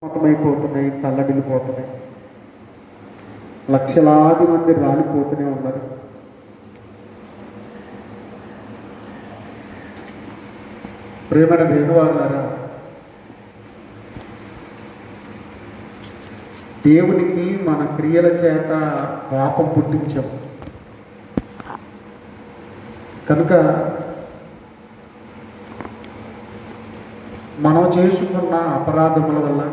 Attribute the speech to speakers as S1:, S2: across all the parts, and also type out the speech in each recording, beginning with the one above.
S1: మొత్తమైపోతున్నాయి, తల్లడిల్లిపోతున్నాయి. లక్షలాది మంది రాలిపోతూనే ఉన్నారు. ప్రేమైన దేవులారా, దేవునికి మన క్రియల చేత పాపం పుట్టించాం కనుక మనం చేసుకున్న అపరాధముల వల్ల,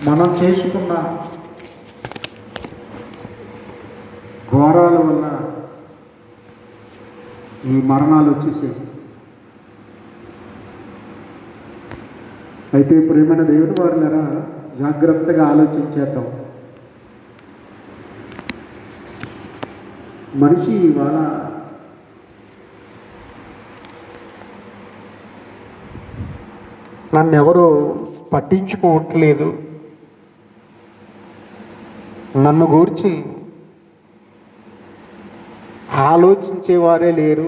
S1: మనం చేసుకున్న ఘోరాల వల్ల ఈ మరణాలు వచ్చేసాయి. అయితే ప్రేమైన దేవుని వారులారా, జాగ్రత్తగా ఆలోచించేద్దాం. మనిషి ఇవాళ నన్ను ఎవరు పట్టించుకోవట్లేదు, నన్ను గూర్చి ఆలోచించేవారే లేరు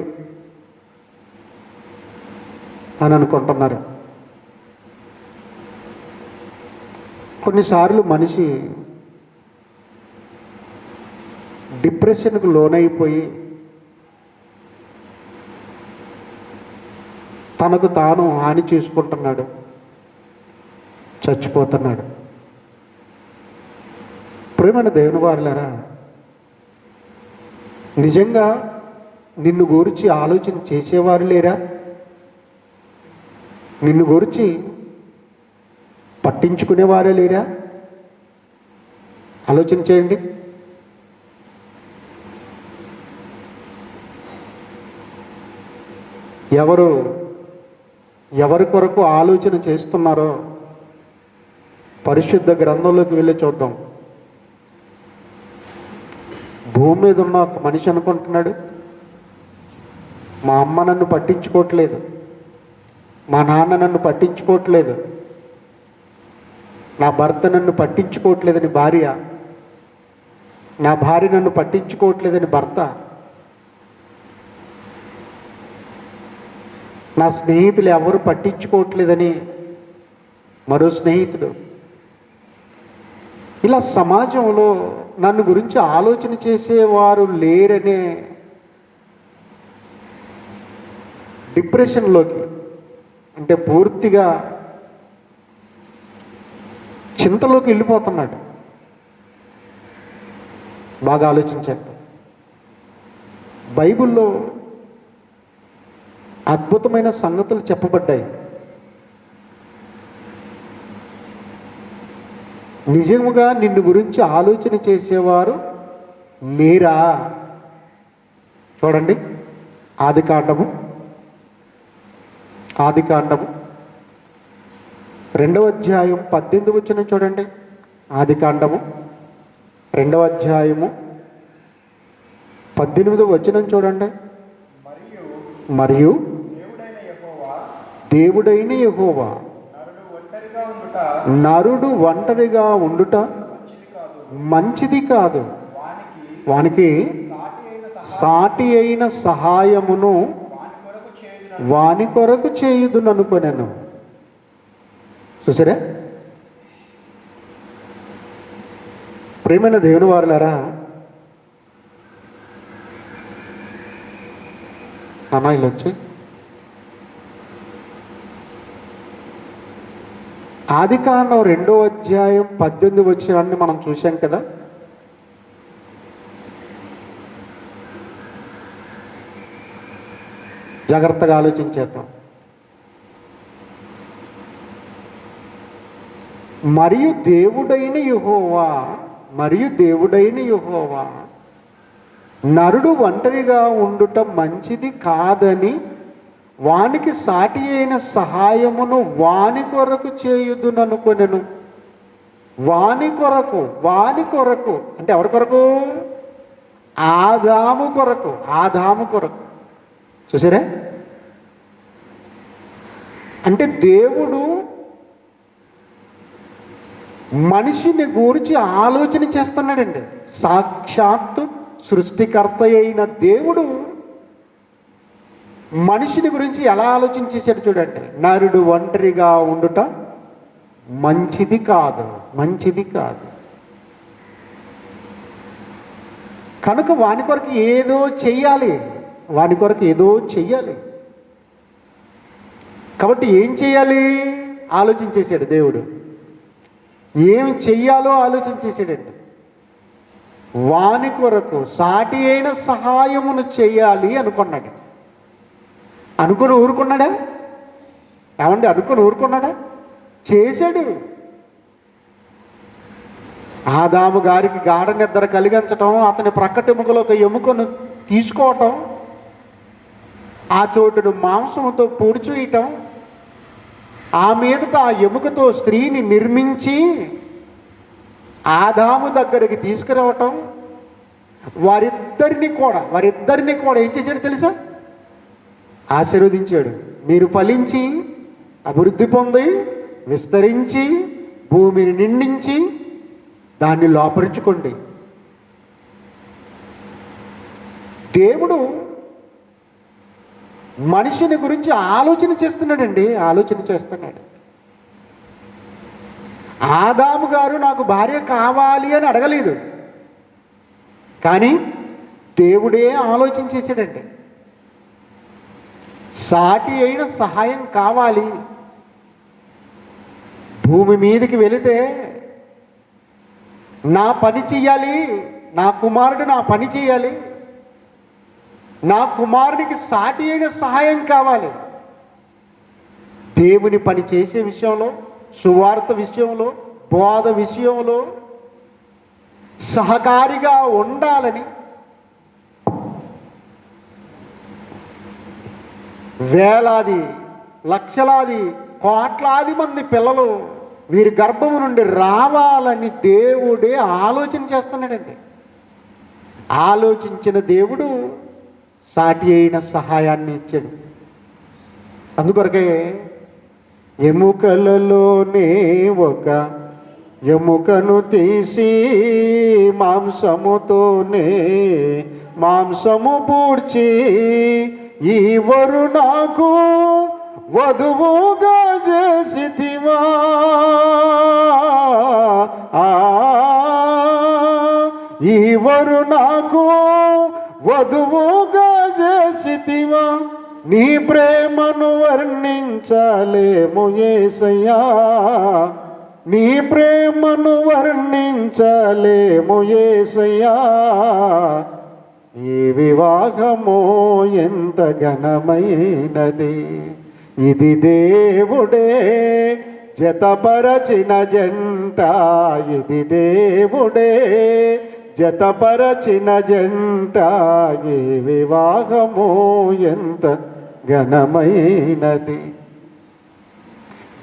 S1: అని అనుకుంటున్నారు. కొన్నిసార్లు మనిషి డిప్రెషన్కు లోనైపోయి తనకు తాను హాని చేసుకుంటున్నాడు, చచ్చిపోతున్నాడు. ప్రేమైన దేవుని వారులారా, నిజంగా నిన్ను గురించి ఆలోచన చేసేవారు లేరా? నిన్ను గురించి పట్టించుకునేవారే లేరా? ఆలోచన చేయండి. ఎవరి కొరకు ఆలోచన చేస్తున్నారో పరిశుద్ధ గ్రంథంలోకి వెళ్ళి చూద్దాం. భూమి మీద ఉన్న ఒక మనిషి అనుకుంటున్నాడు, మా అమ్మ నన్ను పట్టించుకోవట్లేదు, మా నాన్న నన్ను పట్టించుకోవట్లేదు, నా భర్త నన్ను పట్టించుకోవట్లేదని భార్య, నా భార్య నన్ను పట్టించుకోవట్లేదని భర్త, నా స్నేహితులు ఎవరు పట్టించుకోవట్లేదని మరో స్నేహితుడు. ఇలా సమాజంలో నన్ను గురించి ఆలోచన చేసేవారు లేరనే డిప్రెషన్లోకి, అంటే పూర్తిగా చింతలోకి వెళ్ళిపోతున్నాడు. బాగా ఆలోచించండి. బైబిల్లో అద్భుతమైన సంగతులు చెప్పబడ్డాయి. నిజముగా నిన్ను గురించి ఆలోచన చేసేవారు లేరా? చూడండి, ఆదికాండము 2వ అధ్యాయం 18 వచనం చూడండి. ఆదికాండము 2వ అధ్యాయము 18వ వచనం చూడండి. మరియు దేవుడైన యెహోవా నరుడు ఒంటరిగా ఉండుట మంచిది కాదు, వానికి సాటి అయిన సహాయమును వాని కొరకు చేయుదుననుకొనెను. చూసారా? ప్రేమైన దేవుని వారులారా, అమ్మాయిలు వచ్చి ఆదికాండం 2వ అధ్యాయం 18 వచనాన్ని మనం చూసాం కదా. జాగ్రత్తగా ఆలోచించేద్దాం. మరియు దేవుడైన యెహోవా నరుడు ఒంటరిగా ఉండుట మంచిది కాదని వానికి సాటి అయిన సహాయమును వాని కొరకు చేయుదుననుకొనెను. వాని కొరకు అంటే ఎవరి కొరకు? ఆదాము కొరకు. చూసారా? అంటే దేవుడు మనిషిని గురించి ఆలోచన చేస్తున్నాడండి. సాక్షాత్తు సృష్టికర్త అయిన దేవుడు మనిషిని గురించి ఎలా ఆలోచించేశాడు చూడండి. నరుడు ఒంటరిగా ఉండుట మంచిది కాదు, మంచిది కాదు. కనుక వాని కొరకు ఏదో చెయ్యాలి, వాని కొరకు ఏదో చెయ్యాలి. కాబట్టి ఏం చేయాలి ఆలోచించేశాడు దేవుడు. ఏం చెయ్యాలో ఆలోచించేశాడండి. వాని కొరకు సాటి అయిన సహాయమును చేయాలి అనుకున్నాడు. అనుకుని ఊరుకున్నాడా? ఏమండి, అనుకుని ఊరుకున్నాడా? చేశాడు. ఆదాము గారికి గాఢ నిద్ర కలిగించటం, అతని ప్రక్కటెముకలో ఒక ఎముకను తీసుకోవటం, ఆ చోటును మాంసంతో పొడిచేయటం, ఆ మీదట ఆ ఎముకతో స్త్రీని నిర్మించి ఆదాము దగ్గరికి తీసుకురావటం, వారిద్దరిని కూడా ఏం చేశాడు తెలుసా? ఆశీర్వదించాడు. మీరు ఫలించి అభివృద్ధి పొంది విస్తరించి భూమిని నిండించి దాన్ని లోపరుచుకోండి. దేవుడు మనిషిని గురించి ఆలోచన చేస్తున్నాడండి, ఆలోచన చేస్తున్నాడు. ఆదాము గారు నాకు భార్య కావాలి అని అడగలేదు, కానీ దేవుడే ఆలోచించేసాడండి. సాటి అయిన సహాయం కావాలి. భూమి మీదకి వెళితే నా పని చెయ్యాలి, నా కుమారుడు నా పని చేయాలి, నా కుమారుడికి సాటి అయిన సహాయం కావాలి. దేవుని పని చేసే విషయంలో, సువార్త విషయంలో, బోధ విషయంలో సహకారిగా ఉండాలని వేలాది లక్షలాది కోట్లాది మంది పిల్లలు వీరి గర్భము నుండి రావాలని దేవుడే ఆలోచన చేస్తున్నాడండి. ఆలోచించిన దేవుడు సాటి అయిన సహాయాన్ని ఇచ్చాడు. అందుకొరకే ఎముకలలోనే ఒక ఎముకను తీసి మాంసముతోనే మాంసము పూడ్చి ఈవరు నాకు వధువుగా చేసితివా, ఈవరు నాకు వధువుగా చేసితివా, నీ ప్రేమను వర్ణించలేము యేసయ్యా, నీ ప్రేమను వర్ణించలేము యేసయ్యా, ఈ వివాహము ఎంత ఘనమైనది, ఇది దేవుడే జతపరచిన జంట, ఇది దేవుడే జతపరచిన జంట, ఈ వివాహము ఎంత ఘనమైనది.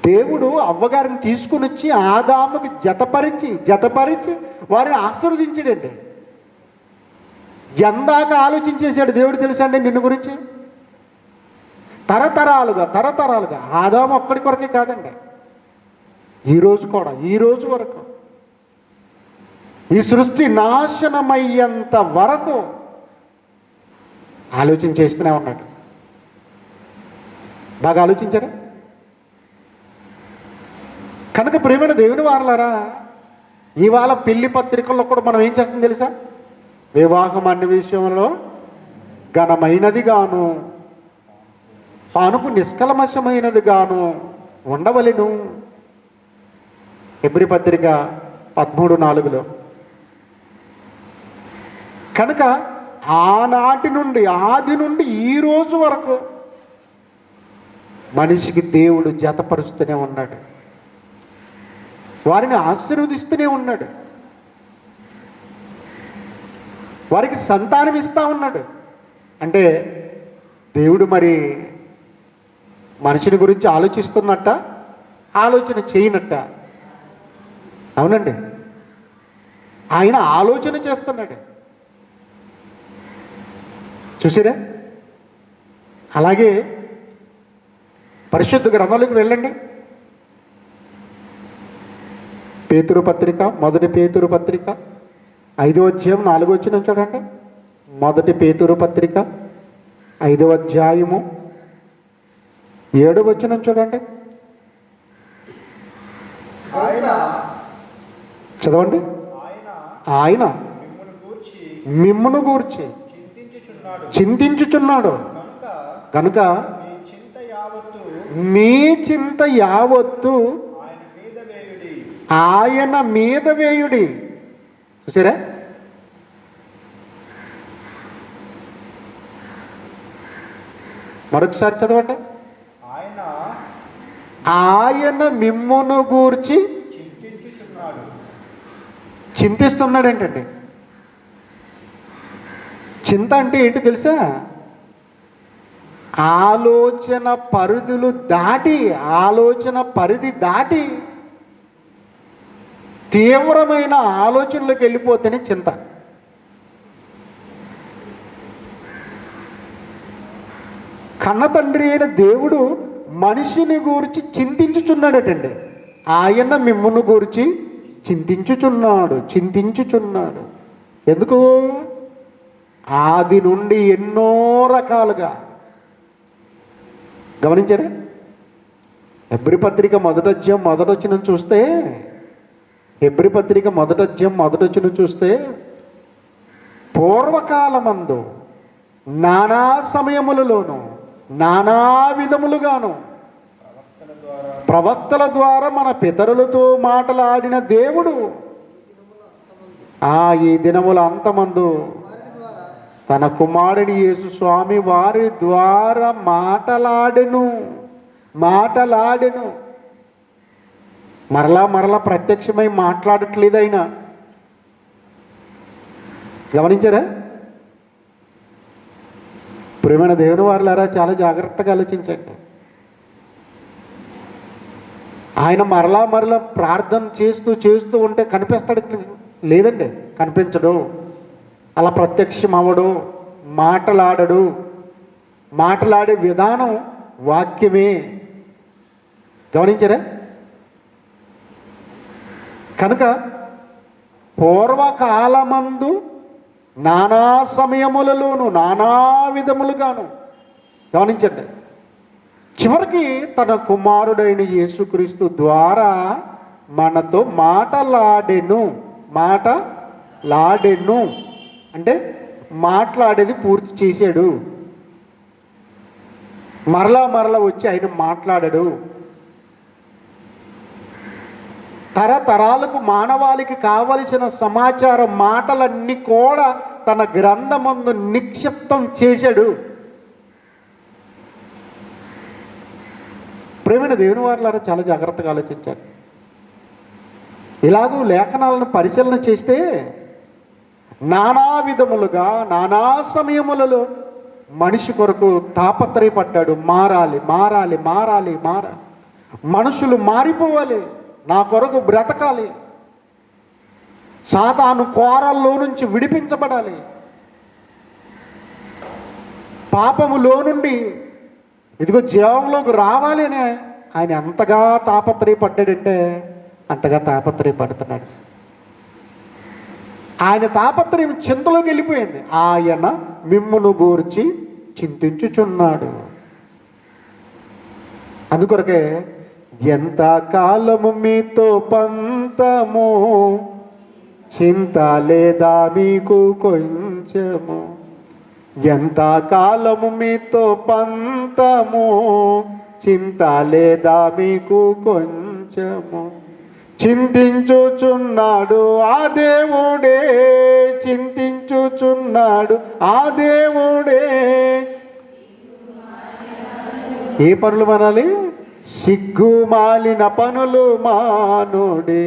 S1: దేవుడు అవ్వగారిని తీసుకుని వచ్చి ఆదాముకి జతపరిచి వారిని ఆశీర్వదించాడండి. ఎందాక ఆలోచించేశాడు దేవుడు తెలుసా అండి నిన్ను గురించి? తరతరాలుగా ఆదాము ఒక్కడి కొరకే కాదండి, ఈరోజు కూడా, ఈరోజు వరకు, ఈ సృష్టి నాశనమయ్యేంత వరకు ఆలోచన చేస్తూనే ఉన్నాడు. బాగా ఆలోచించారా? కనుక ప్రియమైన దేవుని వారలారా, ఇవాళ పెళ్లి పత్రికల్లో కూడా మనం ఏం చేస్తాం తెలుసా? వివాహం అన్ని విషయంలో ఘనమైనది గాను పానుపు నిష్కల్మషమైనది గాను ఉండవలెను. హెబ్రీ పత్రిక 13:4. కనుక ఆనాటి నుండి, ఆది నుండి ఈ రోజు వరకు మనిషికి దేవుడు జతపరుస్తూనే ఉన్నాడు, వారిని ఆశీర్వదిస్తూనే ఉన్నాడు, వారికి సంతానం ఇస్తూ ఉన్నాడు. అంటే దేవుడు మరి మనిషిని గురించి ఆలోచిస్తున్నట్ట, ఆలోచన చేయనట్ట? అవునండి, ఆయన ఆలోచన చేస్తున్నాడు. చూసారా? అలాగే పరిశుద్ధ గ్రంథంలోకి వెళ్ళండి. పేతురు పత్రిక, మొదటి పేతురు పత్రిక 5వ అధ్యాయం 4వ వచనం చూడండి. మొదటి పేతురు పత్రిక 5వ అధ్యాయము 7వ వచనం చూడండి. చదవండి. ఆయన మిమ్మును గూర్చి చింతించుచున్నాడు కనుక మీ చింత యావత్తు ఆయన మీద వేయుడి. చూసారా? మరొకసారి చదవండి. ఆయన మిమ్మును గూర్చి చింతిస్తున్నాడు. ఏంటండి చింత అంటే ఏంటి తెలుసా? ఆలోచన పరిధి దాటి తీవ్రమైన ఆలోచనలకు వెళ్ళిపోతేనే చింత. కన్న తండ్రి అయిన దేవుడు మనిషిని గూర్చి చింతించుచున్నాడటండి. ఆయన మిమ్మును గూర్చి చింతించుచున్నాడు. ఎందుకు? ఆది నుండి ఎన్నో రకాలుగా గమనించారా? హెబ్రీ పత్రిక మొదటొచ్చినం చూస్తే, హెబ్రీ పత్రిక మొదటొచ్చినం చూస్తే, పూర్వకాలమందు నానా సమయములలోనూ నానా విధములుగాను ప్రవక్తల ద్వారా మన పితరులతో మాటలాడిన దేవుడు ఈ దినముల అంతమందు తన కుమారుని యేసు స్వామి వారి ద్వారా మాటలాడెను. మరలా ప్రత్యక్షమై మాట్లాడట్లేదు ఆయన. గమనించారా? ప్రియమైన దేవుని వారులారా, చాలా జాగ్రత్తగా ఆలోచించండి. ఆయన మరలా ప్రార్థన చేస్తూ ఉంటే కనిపిస్తాడు? లేదండి, కనిపించడు. అలా ప్రత్యక్షం అవ్వడు, మాటలాడే విధానం వాక్యమే. గమనించారా? కనుక పూర్వకాలమందు నానా సమయములలోను నానా విధములుగాను, గమనించండి, చివరికి తన కుమారుడైన యేసుక్రీస్తు ద్వారా మనతో మాటలాడెను అంటే మాట్లాడేది పూర్తి చేశాడు. మరలా వచ్చి ఆయన మాట్లాడాడు. తరతరాలకు మానవాళికి కావలసిన సమాచార మాటలన్నీ కూడా తన గ్రంథమందు నిక్షిప్తం చేశాడు. ప్రేమైన దేవుని వారులారా, చాలా జాగ్రత్తగా ఆలోచించారు. ఇలాగూ లేఖనాలను పరిశీలన చేస్తే నానా విధములుగా నానా సమయములలో మనిషి కొరకు తాపత్రయపడ్డాడు. మారాలి. మనుషులు మారిపోవాలి, నా కొరకు బ్రతకాలి, సాతాను కోరల్లో నుంచి విడిపించబడాలి, పాపములో నుండి ఇదిగో జీవంలోకి రావాలి అని ఆయన ఎంతగా తాపత్రయపడ్డాడంటే అంతగా తాపత్రయపడుతున్నాడు. ఆయన తాపత్రయం చింతలోకి వెళ్ళిపోయింది. ఆయన మిమ్మును గూర్చి చింతించుచున్నాడు. అందుకొరకే ఎంత కాలము మీతో పంతము, చింత లేదా మీకు కొంచెము. ఎంత కాలము మీతో పంతము, చింత లేదా మీకు కొంచెము. చింతించుచున్నాడు ఆ దేవుడే, ఏ పనులు మానాలి? సిగ్గుమాలిన పనులు మానుడే.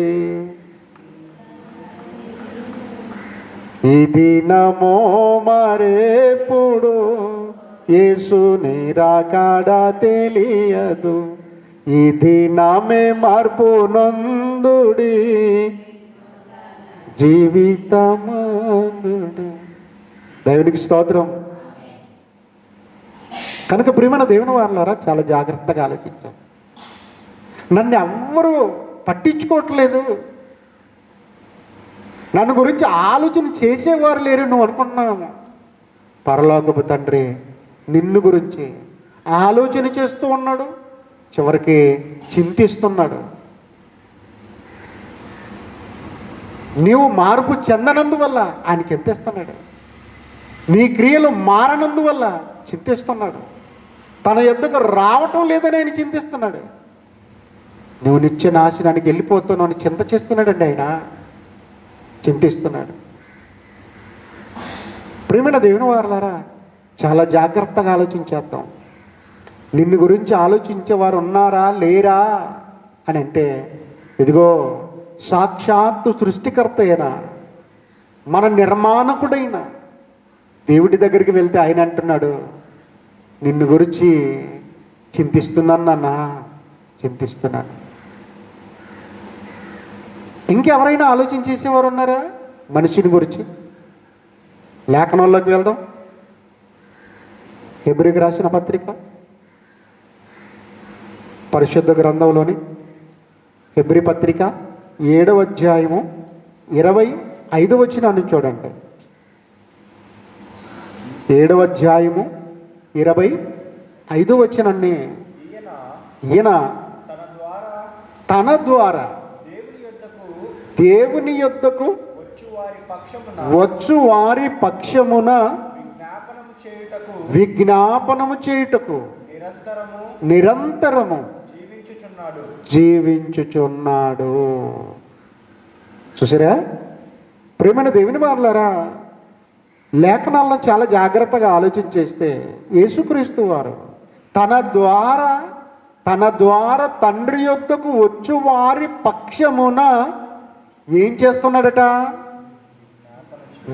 S1: ఈ దినమో మరేప్పుడు యేసుని రాకడ తెలియదు. ఈ దినమే మార్పు నందుడి జీవితమానుడు. దేవునికి స్తోత్రం. కనుక ప్రియమైన దేవుని వారులారా, చాలా జాగ్రత్తగా ఆలోచించాం. నన్ను ఎవ్వరూ పట్టించుకోవట్లేదు, నన్ను గురించి ఆలోచన చేసేవారు లేరు నువ్వు అనుకుంటున్నాము. పరలోకపు తండ్రి నిన్ను గురించి ఆలోచన చేస్తూ ఉన్నాడు, చివరికి చింతిస్తున్నాడు. నీవు మార్పు చెందనందువల్ల ఆయన చింతిస్తున్నాడు. నీ క్రియలు మారనందువల్ల చింతిస్తున్నాడు. తన యొద్దకు రావటం లేదని ఆయన చింతిస్తున్నాడు. నువ్వు నిత్య నాశనానికి వెళ్ళిపోతున్నావు అని చింత చేస్తున్నాడండి ఆయన, చింతిస్తున్నాడు. ప్రియమైన దేవుని వారలారా, చాలా జాగ్రత్తగా ఆలోచించేద్దాం. నిన్ను గురించి ఆలోచించేవారు ఉన్నారా లేరా అని అంటే, ఇదిగో సాక్షాత్తు సృష్టికర్త అయిన మన నిర్మాణకుడైన దేవుడి దగ్గరికి వెళ్తే ఆయన అంటున్నాడు, నిన్ను గురించి చింతిస్తున్నాను నాన్న, చింతిస్తున్నాను. ఇంకెవరైనా ఆలోచించేసేవారు ఉన్నారా మనిషిని గురించి? లేఖనంలోకి వెళ్దాం. హెబ్రీకి రాసిన పత్రిక పరిశుద్ధ గ్రంథంలోని హెబ్రీ పత్రిక 7వ అధ్యాయము 25వ వచనాన్ని చూడండి. 7వ అధ్యాయము 25వ వచనాన్ని, ఈయన తన ద్వారా దేవుని యొద్దకు వచ్చు వారి పక్షమున విజ్ఞాపనము చేయుటకు నిరంతరము జీవించుచున్నాడు. చూసారా ప్రియమైన దేవుని వారలారా, లేఖనాలను చాలా జాగ్రత్తగా ఆలోచించేస్తే యేసుక్రీస్తు వారు తన ద్వారా తండ్రి యొద్దకు వచ్చు వారి పక్షమున ఏం చేస్తున్నాడట?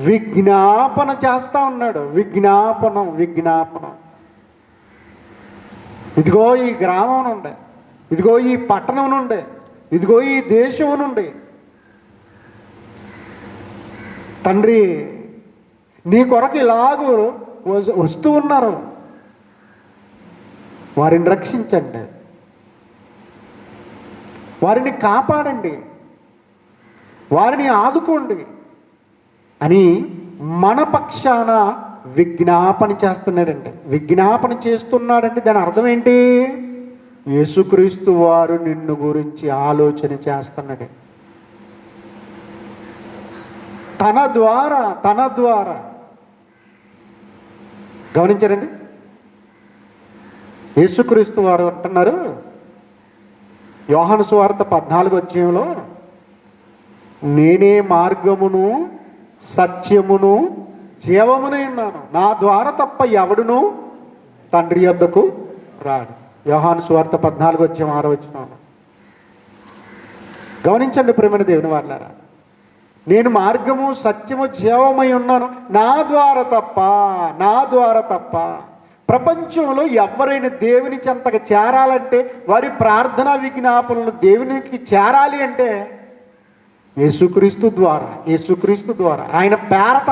S1: విజ్ఞాపన చేస్తా ఉన్నాడు. విజ్ఞాపనం. ఇదిగో ఈ గ్రామం నుండి, ఇదిగో ఈ పట్టణం నుండి, ఇదిగో ఈ దేశం నుండి తండ్రి నీ కొరకు ఇలాగూ వస్తూ ఉన్నారు, వారిని రక్షించండి, వారిని కాపాడండి, వారిని ఆదుకోండి అని మన పక్షాన విజ్ఞాపన చేస్తున్నాడండి. విజ్ఞాపన చేస్తున్నాడంటే దాని అర్థం ఏంటి? యేసుక్రీస్తు వారు నిన్ను గురించి ఆలోచన చేస్తున్నాడు. తన ద్వారా గమనించారండి. యేసుక్రీస్తు వారు అంటున్నారు యోహాను సువార్త 14వ అధ్యాయంలో, నేనే మార్గమును సత్యమును జీవమునై ఉన్నాను, నా ద్వారా తప్ప ఎవడును తండ్రి యొద్దకు రాడు. యోహాను సువార్త 14వ అధ్యాయం 6వ వచనం. గమనించండి ప్రియమైన దేవుని వారలారా, నేను మార్గము సత్యము జీవమై ఉన్నాను, నా ద్వారా తప్ప ప్రపంచంలో ఎవరైనా దేవుని చెంతకు చేరాలంటే, వారి ప్రార్థనా విజ్ఞాపనలు దేవునికి చేరాలి అంటే యేసుక్రీస్తు ద్వారా ఆయన పేరట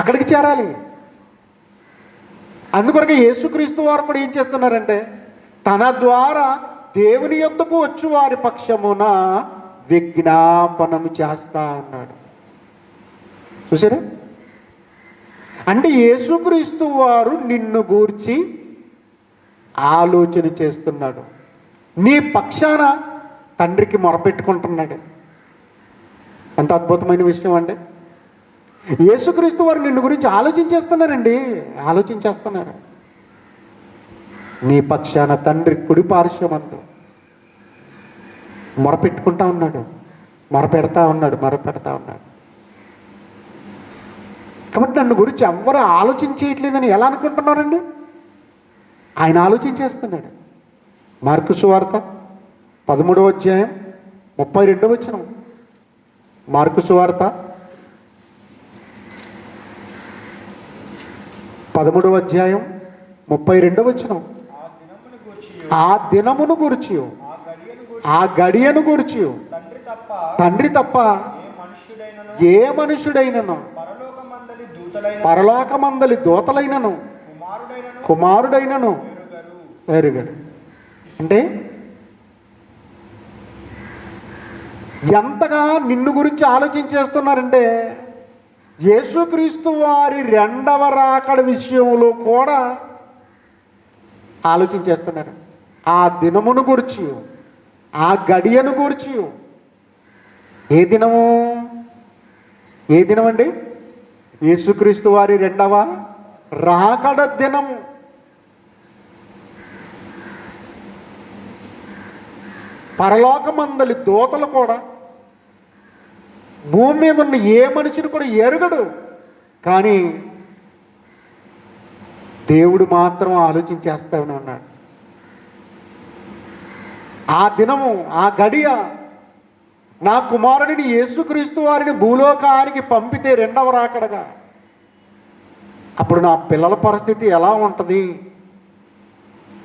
S1: అక్కడికి చేరాలి. అందుకొరకు యేసుక్రీస్తు వారు కూడా ఏం చేస్తున్నారంటే, తన ద్వారా దేవుని యొద్దకు వచ్చు వారి పక్షమున విజ్ఞాపనము చేస్తా ఉన్నాడు. చూసారా? అంటే యేసుక్రీస్తు వారు నిన్ను గూర్చి ఆలోచన చేస్తున్నాడు, నీ పక్షాన తండ్రికి మొరపెట్టుకుంటున్నాడు. ఎంత అద్భుతమైన విషయం అండి. యేసుక్రీస్తు వారు నిన్ను గురించి ఆలోచించేస్తున్నారు. నీ పక్షాన తండ్రి కుడి పార్శ్వమందు మొరపెట్టుకుంటా ఉన్నాడు, మొరపెడతా ఉన్నాడు. కాబట్టి నన్ను గురించి ఎవ్వరు ఆలోచించేయట్లేదని ఎలా అనుకుంటున్నారండి? ఆయన ఆలోచించేస్తున్నాడు. మార్కు సువార్త 13వ అధ్యాయం 32వ వచనం. మార్కు సువార్త 13వ అధ్యాయం 32వ వచనం. ఆ దినమును గూర్చి, ఆ గడియను గూర్చి తండ్రి తప్ప ఏ మనుషుడైనను, పరలోకమందలి దూతలైనను కుమారుడైనను ఎరుగడు. అంటే ఎంతగా నిన్ను గురించి ఆలోచించేస్తున్నారంటే, యేసుక్రీస్తు వారి రెండవ రాకడ విషయంలో కూడా ఆలోచించేస్తున్నారు. ఆ దినమును గూర్చి, ఆ గడియను గూర్చి ఏ దినము? ఏ దినం అండి? యేసుక్రీస్తు వారి రెండవ రాకడ దినము. పరలోకమందలి దూతలు కూడా, భూమి మీద ఉన్న ఏ మనిషిని కూడా ఎరుగడు, కానీ దేవుడు మాత్రం ఆలోచించేస్తానే ఉన్నాడు. ఆ దినము, ఆ గడియ, నా కుమారుడిని యేసుక్రీస్తు వారిని భూలోకానికి పంపితే రెండవ రాకడగా, అప్పుడు నా పిల్లల పరిస్థితి ఎలా ఉంటుంది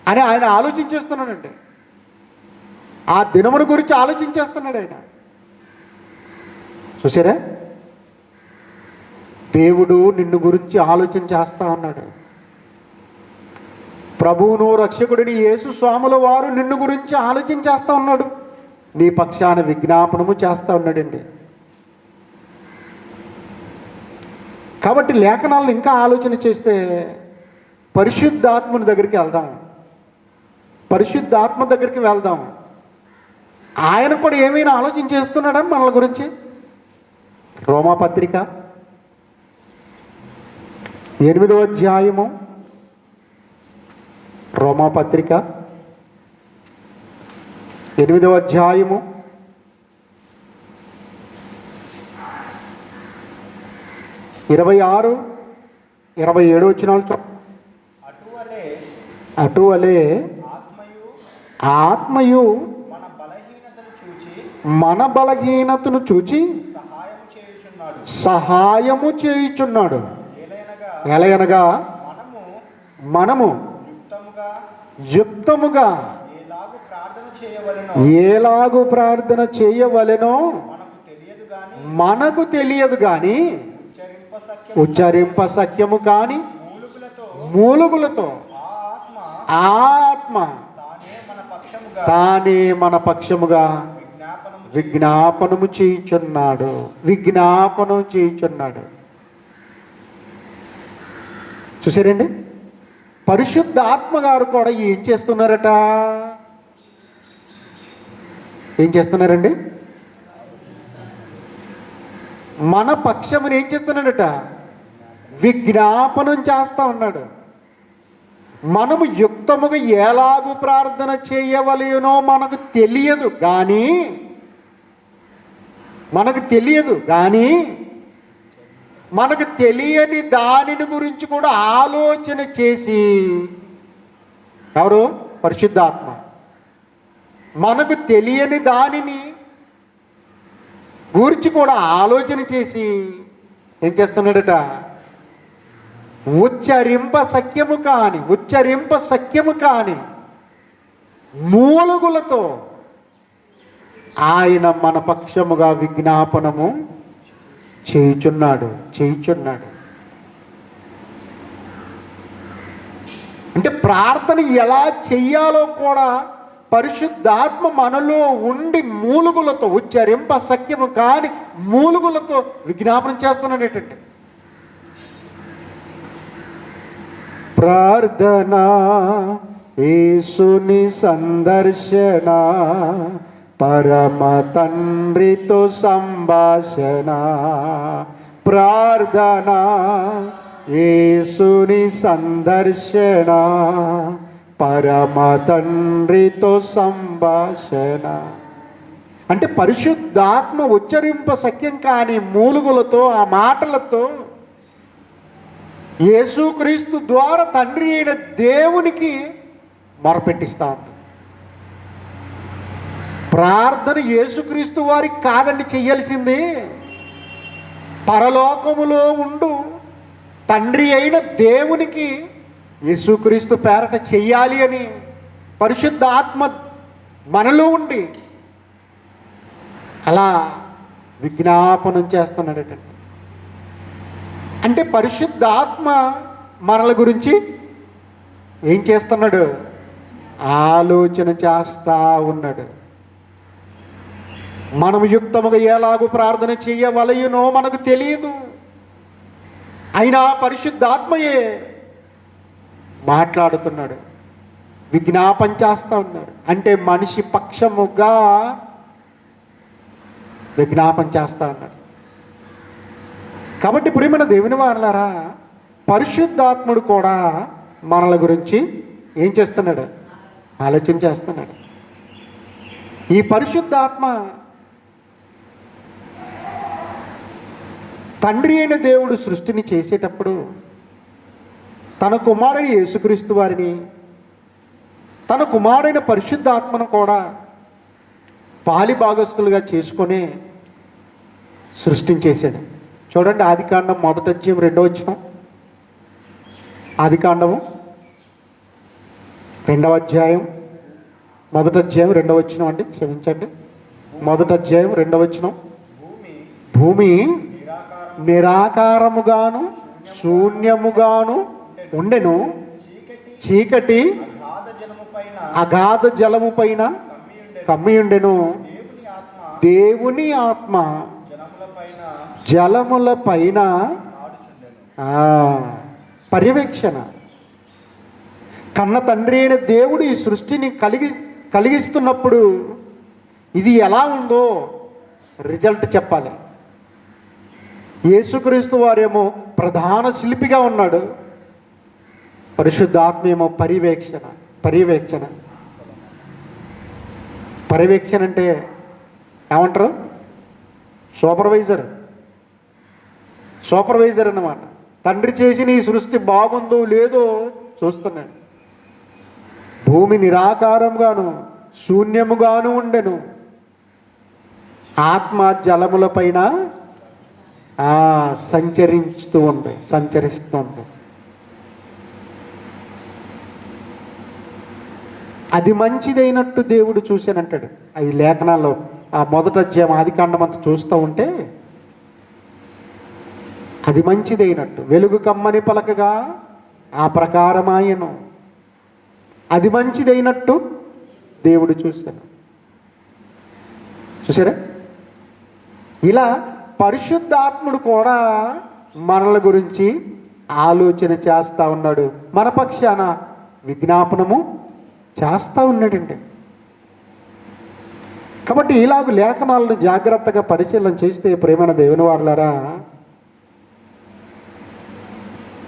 S1: అని ఆయన ఆలోచించేస్తున్నాడండి. ఆ దినమును గురించి ఆలోచించేస్తున్నాడు ఆయన. చూసారా? దేవుడు నిన్ను గురించి ఆలోచన చేస్తా ఉన్నాడు. ప్రభువును రక్షకుడిని యేసు స్వాముల వారు నిన్ను గురించి ఆలోచన చేస్తూ ఉన్నాడు. నీ పక్షాన విజ్ఞాపనము చేస్తూ ఉన్నాడండి. కాబట్టి లేఖనాలను ఇంకా ఆలోచన చేస్తే పరిశుద్ధాత్మని దగ్గరికి వెళ్దాం. పరిశుద్ధాత్మ దగ్గరికి వెళ్దాం. ఆయన కూడా ఏమైనా ఆలోచన చేస్తున్నాడని మనల గురించి. రోమాపత్రిక 8వ అధ్యాయము, రోమాపత్రిక 8వ అధ్యాయము 26, 27 వచనాలు చూ. అటువలే ఆత్మయు మన బలహీనతను చూచి సహాయము చేయుచున్నాడు. ఎలయనగా మనము యుక్తముగా ఎలాగు ప్రార్థన చేయవలెనో మనకు తెలియదు గాని ఉచ్చరింప సఖ్యము కాని మూలుగులతో ఆత్మ తానే మన పక్షముగా విజ్ఞాపనము చేయుచున్నాడు. విజ్ఞాపనం చేయుచున్నాడు. చూసారండి? పరిశుద్ధ ఆత్మ గారు కూడా ఏం చేస్తున్నారట? ఏం చేస్తున్నారండి? మన పక్షముని ఏం చేస్తున్నాడట? విజ్ఞాపనం చేస్తా ఉన్నాడు. మనము యుక్తముగా ఎలాగూ ప్రార్థన చేయవలెనో మనకు తెలియదు కానీ మనకు తెలియని దానిని గురించి కూడా ఆలోచన చేసి, ఎవరు? పరిశుద్ధాత్మ. మనకు తెలియని దానిని గురించి కూడా ఆలోచన చేసి ఏం చేస్తున్నాడట? ఉచ్చరింప సఖ్యము కాని మూలుగులతో ఆయన మన పక్షముగా విజ్ఞాపనము చేయుచున్నాడు. అంటే ప్రార్థన ఎలా చెయ్యాలో కూడా పరిశుద్ధాత్మ మనలో ఉండి మూలుగులతో, ఉచ్చరింప సఖ్యము కాని మూలుగులతో విజ్ఞాపనం చేస్తున్నాడు. ఏంటంటే ప్రార్థన, యేసుని సందర్శన, పరమ తండ్రితో సంభాషణ. ప్రార్థన, యేసుని సందర్శన, పరమ తండ్రితో సంభాషణ. అంటే పరిశుద్ధాత్మ ఉచ్చరింప సఖ్యం కాని మూలుగులతో, ఆ మాటలతో యేసుక్రీస్తు ద్వారా తండ్రి అయిన దేవునికి మొరపెట్టిస్తా ఉంటాం. ప్రార్థన యేసుక్రీస్తు వారికి కాదండి చెయ్యాల్సింది, పరలోకములో ఉండు తండ్రి అయిన దేవునికి యేసుక్రీస్తు పేరట చెయ్యాలి అని పరిశుద్ధాత్మ మనలో ఉండి అలా విజ్ఞాపనం చేస్తున్నాడట. అంటే పరిశుద్ధాత్మ మనల గురించి ఏం చేస్తున్నాడు? ఆలోచన చేస్తా ఉన్నాడు. మనం యుక్తముగా ఎలాగూ ప్రార్థన చేయవలయునో మనకు తెలియదు, అయినా పరిశుద్ధాత్మయే మాట్లాడుతున్నాడు, విజ్ఞాపన చేస్తూ ఉన్నాడు. అంటే మనిషి పక్షముగా విజ్ఞాపన చేస్తా అన్నాడు. కాబట్టి ప్రియమైన దేవుని వారలారా, పరిశుద్ధాత్ముడు కూడా మనల గురించి ఏం చేస్తున్నాడు? ఆలోచన చేస్తున్నాడు. ఈ పరిశుద్ధాత్మ తండ్రి అయిన దేవుడు సృష్టిని చేసేటప్పుడు తన కుమారుని యేసుక్రీస్తు వారిని, తన కుమారుడైన పరిశుద్ధాత్మను కూడా పాలి భాగస్తులుగా చేసుకొని సృష్టించేశాడు. చూడండి, ఆదికాండం 1:2. ఆదికాండము 2 1 అండి, క్షమించండి, 1 భూమి నిరాకారముగాను శూన్యముగాను ఉండెను, చీకటి అగాధ జలము పైన కమ్మియుండెను, దేవుని ఆత్మ జలముల పైన పర్యవేక్షణ. కన్న తండ్రి అయిన దేవుడు ఈ సృష్టిని కలిగిస్తున్నప్పుడు ఇది ఎలా ఉందో రిజల్ట్ చెప్పాలి. యేసుక్రీస్తు వారేమో ప్రధాన శిల్పిగా ఉన్నాడు, పరిశుద్ధాత్మ ఏమో పర్యవేక్షణ అంటే ఏమంటారు? సూపర్వైజర్ అన్నమాట. తండ్రి చేసిన ఈ సృష్టి బాగుందో లేదో చూస్తున్నాడు. భూమి నిరాకారంగాను శూన్యముగాను ఉండెను, ఆత్మ జలముల పైన సంచరిస్తుంది. అది మంచిదైనట్టు దేవుడు చూశానంటాడు. ఈ లేఖనాల్లో ఆ 1 అధ్యాయం ఆదికాండం అంతా చూస్తూ ఉంటే అది మంచిదైనట్టు, వెలుగు కమ్మని పలకగా ఆ ప్రకారమాయను, అది మంచిదైనట్టు దేవుడు చూశాను. చూసారా? ఇలా పరిశుద్ధాత్ముడు కూడా మనల గురించి ఆలోచన చేస్తూ ఉన్నాడు, మన పక్షాన విజ్ఞాపనము చేస్తూ ఉన్నాడండి. కాబట్టి ఇలాగ లేఖనాలను జాగ్రత్తగా పరిశీలన చేస్తే ప్రేమైన దేవుని వారలారా,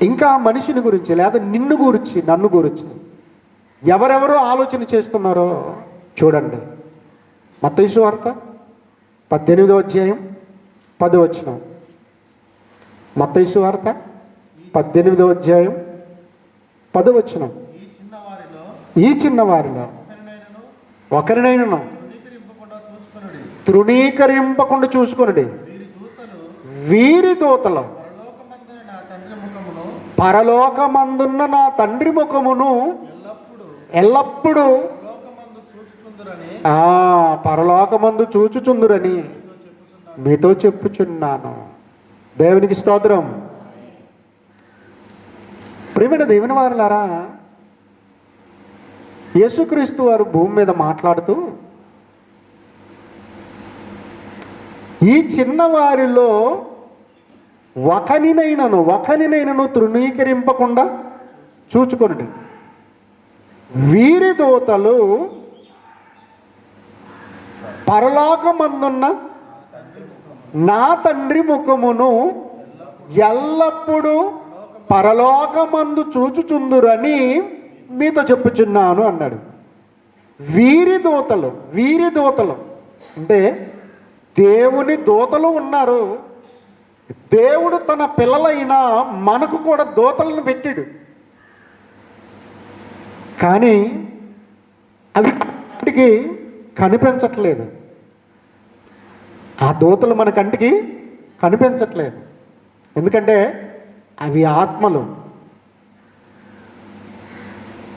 S1: ఇంకా మనిషిని గురించి లేదా నిన్ను గురించి నన్ను గురించి ఎవరెవరో ఆలోచన చేస్తున్నారో చూడండి. మత్తయి సువార్త 18:10. మత్తయి సువార్త 18:10. ఈ చిన్నవారిలో ఒకరినైనను తృణీకరింపకుండా చూసుకొనుడి, వీరి దూతలు పరలోకమందున్న నా తండ్రి ముఖమును ఎల్లప్పుడూ పరలోకమందు చూచుచుందురని మీతో చెప్పుచున్నాను. దేవునికి స్తోత్రం. ప్రియమైన దేవుని వారలారా, యేసుక్రీస్తు వారు భూమి మీద మాట్లాడుతూ ఈ చిన్నవారిలో ఒకనినైనను తృణీకరింపకుండా చూచుకొనుడి, వీరి దూతలు పరలోకమందున్న నా తండ్రి ముఖమును ఎల్లప్పుడూ పరలోకమందు చూచుచుందురని మీతో చెప్పుచున్నాను అన్నాడు. వీరి దూతలు అంటే దేవుని దూతలు ఉన్నారు. దేవుడు తన పిల్లలైన మనకు కూడా దూతలను పెట్టాడు. కానీ అవి కంటికి కనిపించట్లేదు. ఆ దూతలు మన కంటికి కనిపించట్లేదు, ఎందుకంటే అవి ఆత్మలు.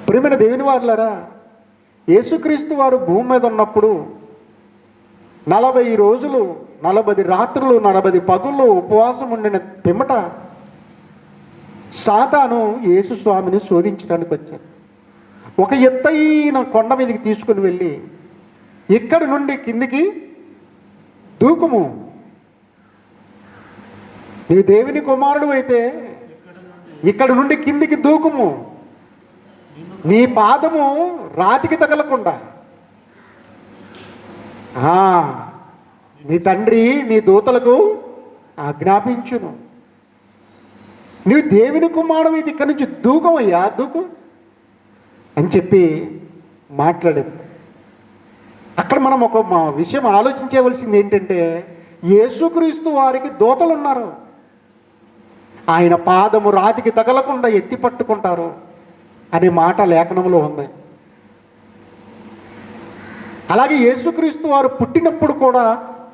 S1: ప్రియమైన దేవుని వారలారా, యేసుక్రీస్తు వారు భూమి మీద ఉన్నప్పుడు 40 రోజులు 40 రాత్రులు 40 పగుళ్ళు ఉపవాసం ఉండిన పిమ్మట సాతాను యేసు స్వామిని శోధించడానికి వచ్చాడు. ఒక ఎత్తైన కొండ మీదకి తీసుకుని వెళ్ళి ఇక్కడి నుండి కిందికి దూకుము, నీ దేవుని కుమారుడు అయితే ఇక్కడ నుండి కిందికి దూకుము, నీ పాదము రాతికి తగలకుండా నీ తండ్రి నీ దూతలకు ఆజ్ఞాపించును. నీవు దేవుని కుమారుడు, ఇది ఇక్కడి నుంచి దూకమయ్యా, దూకు అని చెప్పి మాట్లాడింది. అక్కడ మనం ఒక విషయం ఆలోచించవలసింది ఏంటంటే, యేసుక్రీస్తు వారికి దూతలు ఉన్నారు. ఆయన పాదము రాతికి తగలకుండా ఎత్తి పట్టుకుంటారు అనే మాట లేఖనంలో ఉంది. అలాగే యేసుక్రీస్తు వారు పుట్టినప్పుడు కూడా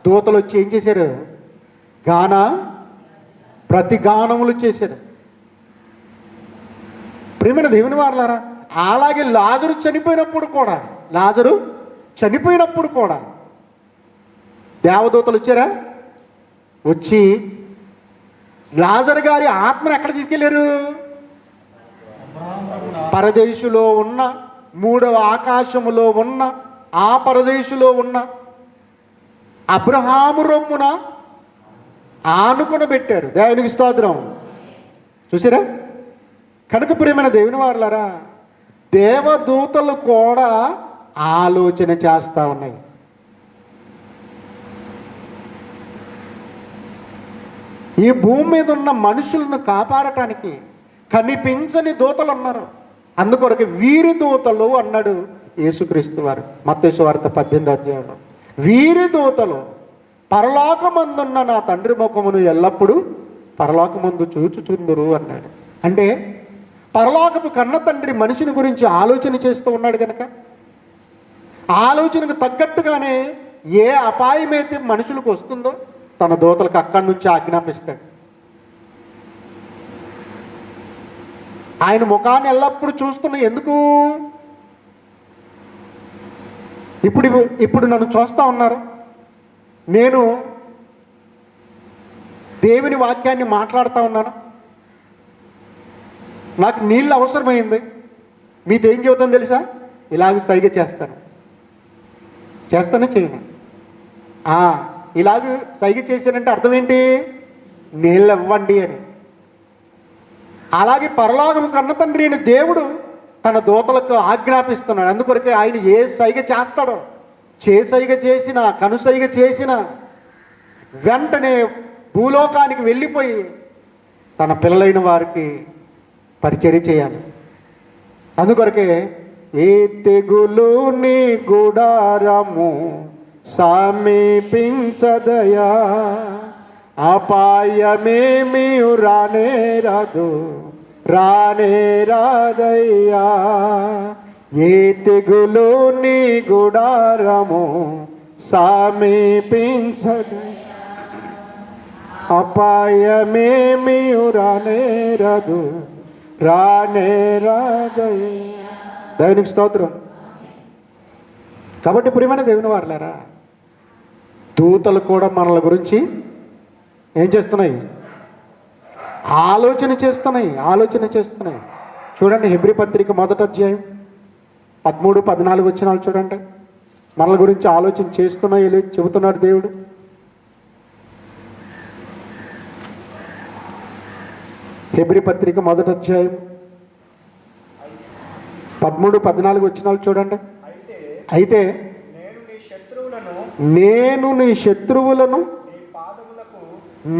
S1: దూతలు వచ్చి ఏం చేశారు? ప్రతి గానములు చేశారు. ప్రియమైన దేవుని వారలారా, అలాగే లాజరు చనిపోయినప్పుడు కూడా దేవదూతలు వచ్చారా? వచ్చి లాజరు గారి ఆత్మను ఎక్కడ తీసుకెళ్ళారు? పరదేశులో ఉన్న, మూడవ ఆకాశములో ఉన్న, ఆ పరదేశులో ఉన్న అబ్రహాము రొమ్మున ఆనుకుని పెట్టారు. దేవునికి స్తోత్రం. చూసారా? కనుక ప్రియమైన దేవుని వారలారా, దేవదూతలు కూడా ఆలోచన చేస్తూ ఉన్నాయి. ఈ భూమి మీద ఉన్న మనుషులను కాపాడటానికి కనిపించని దూతలు ఉన్నారు. అందుకొరకు వీరి దూతలు అన్నాడు యేసుక్రీస్తు వారు మత్తయి సువార్త 18వ అధ్యాయంలో. వీరి దూతలు పరలోకమందున్న నా తండ్రి ముఖమును ఎల్లప్పుడూ పరలోకమందు చూచుచుందురు అన్నాడు. అంటే పరలోకపు కన్న తండ్రి మనిషిని గురించి ఆలోచన చేస్తూ ఉన్నాడు కనుక, ఆలోచనకు తగ్గట్టుగానే ఏ అపాయమైతే మనుషులకు వస్తుందో తన దూతలకు అక్కడి నుంచి ఆజ్ఞాపిస్తాడు. ఆయన ముఖాన్ని ఎల్లప్పుడూ చూస్తున్నా. ఎందుకు? ఇప్పుడు నన్ను చూస్తూ ఉన్నారు. నేను దేవుని వాక్యాన్ని మాట్లాడుతూ ఉన్నాను. నాకు నీళ్ళు అవసరమైంది. మీతో ఏం చెబుతాను తెలుసా? ఇలాగ సైగ చేస్తానే చేయను. ఇలాగ సైగ చేశానంటే అర్థం ఏంటి? నీళ్ళు ఇవ్వండి అని. అలాగే పరలోకము కన్న తండ్రి అయిన దేవుడు తన దూతలకు ఆజ్ఞాపిస్తున్నాడు. అందుకొరకే ఆయన ఏ సైగ చేస్తాడో, సైగ చేసిన, కనుసైగ చేసిన వెంటనే భూలోకానికి వెళ్ళిపోయి తన పిల్లలైన వారికి పరిచర్య చేయాలి. అందుకొరకే ఏ తెగులు నీ గుడారము సమీపించదయా, అపాయమేమీ రానే రాదయ్యా. ఏ తెగులు నీ గుడారము సమీపించదయా, అపాయమేమీ రానే రాదయ్యా. దేవునికి స్తోత్రం. కాబట్టి ప్రియమైన దేవుని వారలారా, దూతలు కూడా మనల గురించి ఏం చేస్తున్నాయి? ఆలోచన చేస్తున్నాయి. చూడండి, హెబ్రీ పత్రిక 1వ అధ్యాయం 13-14 వచనాలు చూడండి. మనల గురించి ఆలోచన చేస్తున్నాయి చెబుతున్నాడు దేవుడు. హెబ్రీ పత్రిక 1వ అధ్యాయం 13-14 వచనాలు చూడండి. అయితే నేను నీ శత్రువులను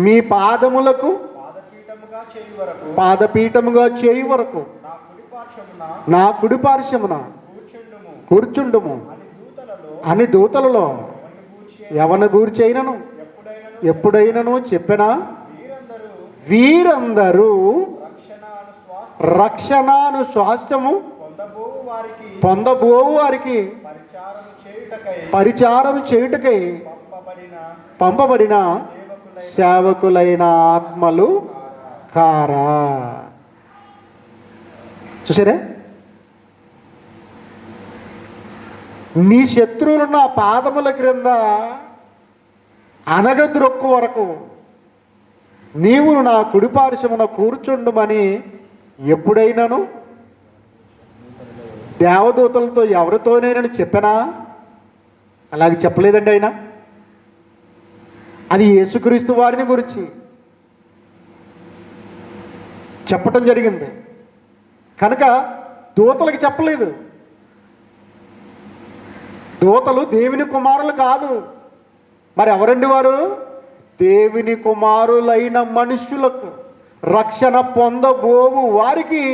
S1: మీ పాదములకు పాదపీఠముగా చేయి వరకు నా కుడి పార్శ్వమున కూర్చుండుము అని దూతలలో ఎవరిని గూర్చైనను ఎప్పుడైనను చెప్పినా వీరందరూ రక్షణను స్వాస్థ్యము పొందబోవు వారికి పరిచారం చేయుటకై పంపబడిన సేవకులైన ఆత్మలు కారా. చూసారా? నీ శత్రువులు నా పాదముల క్రింద అనగద్రొక్కు వరకు నీవు నా కుడిపార్శ్వమున కూర్చుండుమని ఎప్పుడైనాను దేవదూతలతో ఎవరితోనైనా చెప్పనా? అలాగే చెప్పలేదండి ఆయన. అది యేసుక్రీస్తు వారిని గురించి చెప్పటం జరిగింది కనుక దూతలకు చెప్పలేదు. దూతలు దేవుని కుమారులు కాదు. మరి ఎవరండి వారు? దేవుని కుమారులైన మనుష్యులకు, రక్షణ పొందబోవు వారికి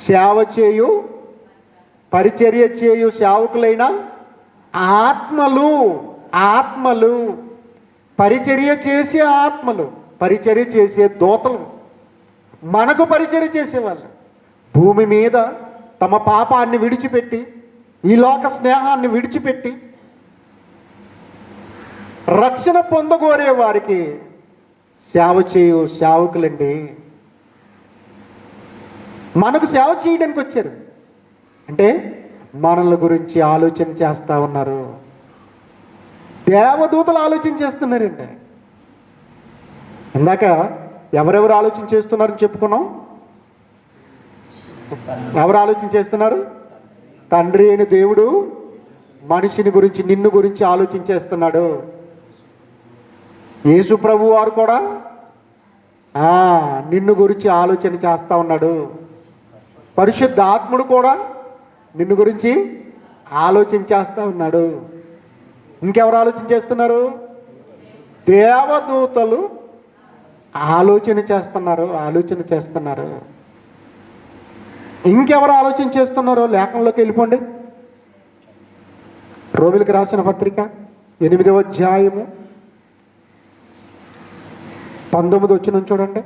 S1: సేవ చేయు, పరిచర్య చేయు సేవకులైన ఆత్మలు. ఆత్మలు పరిచర్య చేసే ఆత్మలు, పరిచర్య చేసే దూతలు, మనకు పరిచర్య చేసేవాళ్ళు. భూమి మీద తమ పాపాన్ని విడిచిపెట్టి, ఈ లోక స్నేహాన్ని విడిచిపెట్టి రక్షణ పొందగోరే వారికి సేవ చేయు సేవకులండి. మనకు సేవ చేయడానికి వచ్చారు అంటే మనల గురించి ఆలోచన చేస్తూ ఉన్నారు. దేవదూతలు ఆలోచన చేస్తున్నారండి. ఇందాక ఎవరెవరు ఆలోచన చేస్తున్నారని చెప్పుకున్నాం. ఎవరు ఆలోచన చేస్తున్నారు? తండ్రి అయిన దేవుడు మనిషిని గురించి, నిన్ను గురించి ఆలోచన చేస్తున్నాడు. యేసు ప్రభు వారు కూడా నిన్ను గురించి ఆలోచన చేస్తూ ఉన్నాడు. పరిశుద్ధాత్ముడు కూడా నిన్ను గురించి ఆలోచన చేస్తూ ఉన్నాడు. ఇంకెవరు ఆలోచన చేస్తున్నారు? దేవదూతలు ఆలోచన చేస్తున్నారు. ఇంకెవరు ఆలోచన చేస్తున్నారో లేఖంలోకి వెళ్ళిపోండి. రోమిలకు రాసిన పత్రిక 8వ అధ్యాయము 19 వచనం చూడండి.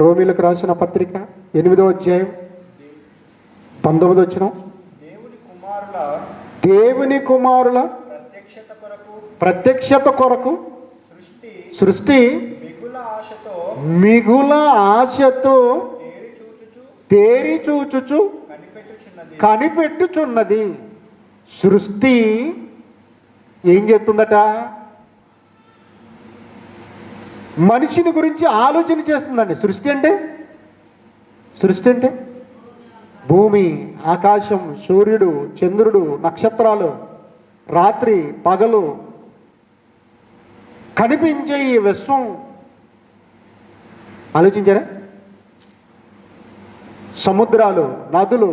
S1: రోమిలకు రాసిన పత్రిక 8వ అధ్యాయం 19 వచనం. దేవుని కుమారుల ప్రత్యక్షత కొరకు సృష్టి మిగుల ఆశతో తేరి చూచుచు కనిపెట్టుచున్నది. సృష్టి ఏం చేస్తుందట? మనిషిని గురించి ఆలోచన చేస్తుందండి. సృష్టి అంటే భూమి, ఆకాశం, సూర్యుడు, చంద్రుడు, నక్షత్రాలు, రాత్రి పగలు, కనిపించే ఈ విశ్వం. ఆలోచించారా? సముద్రాలు, నదులు,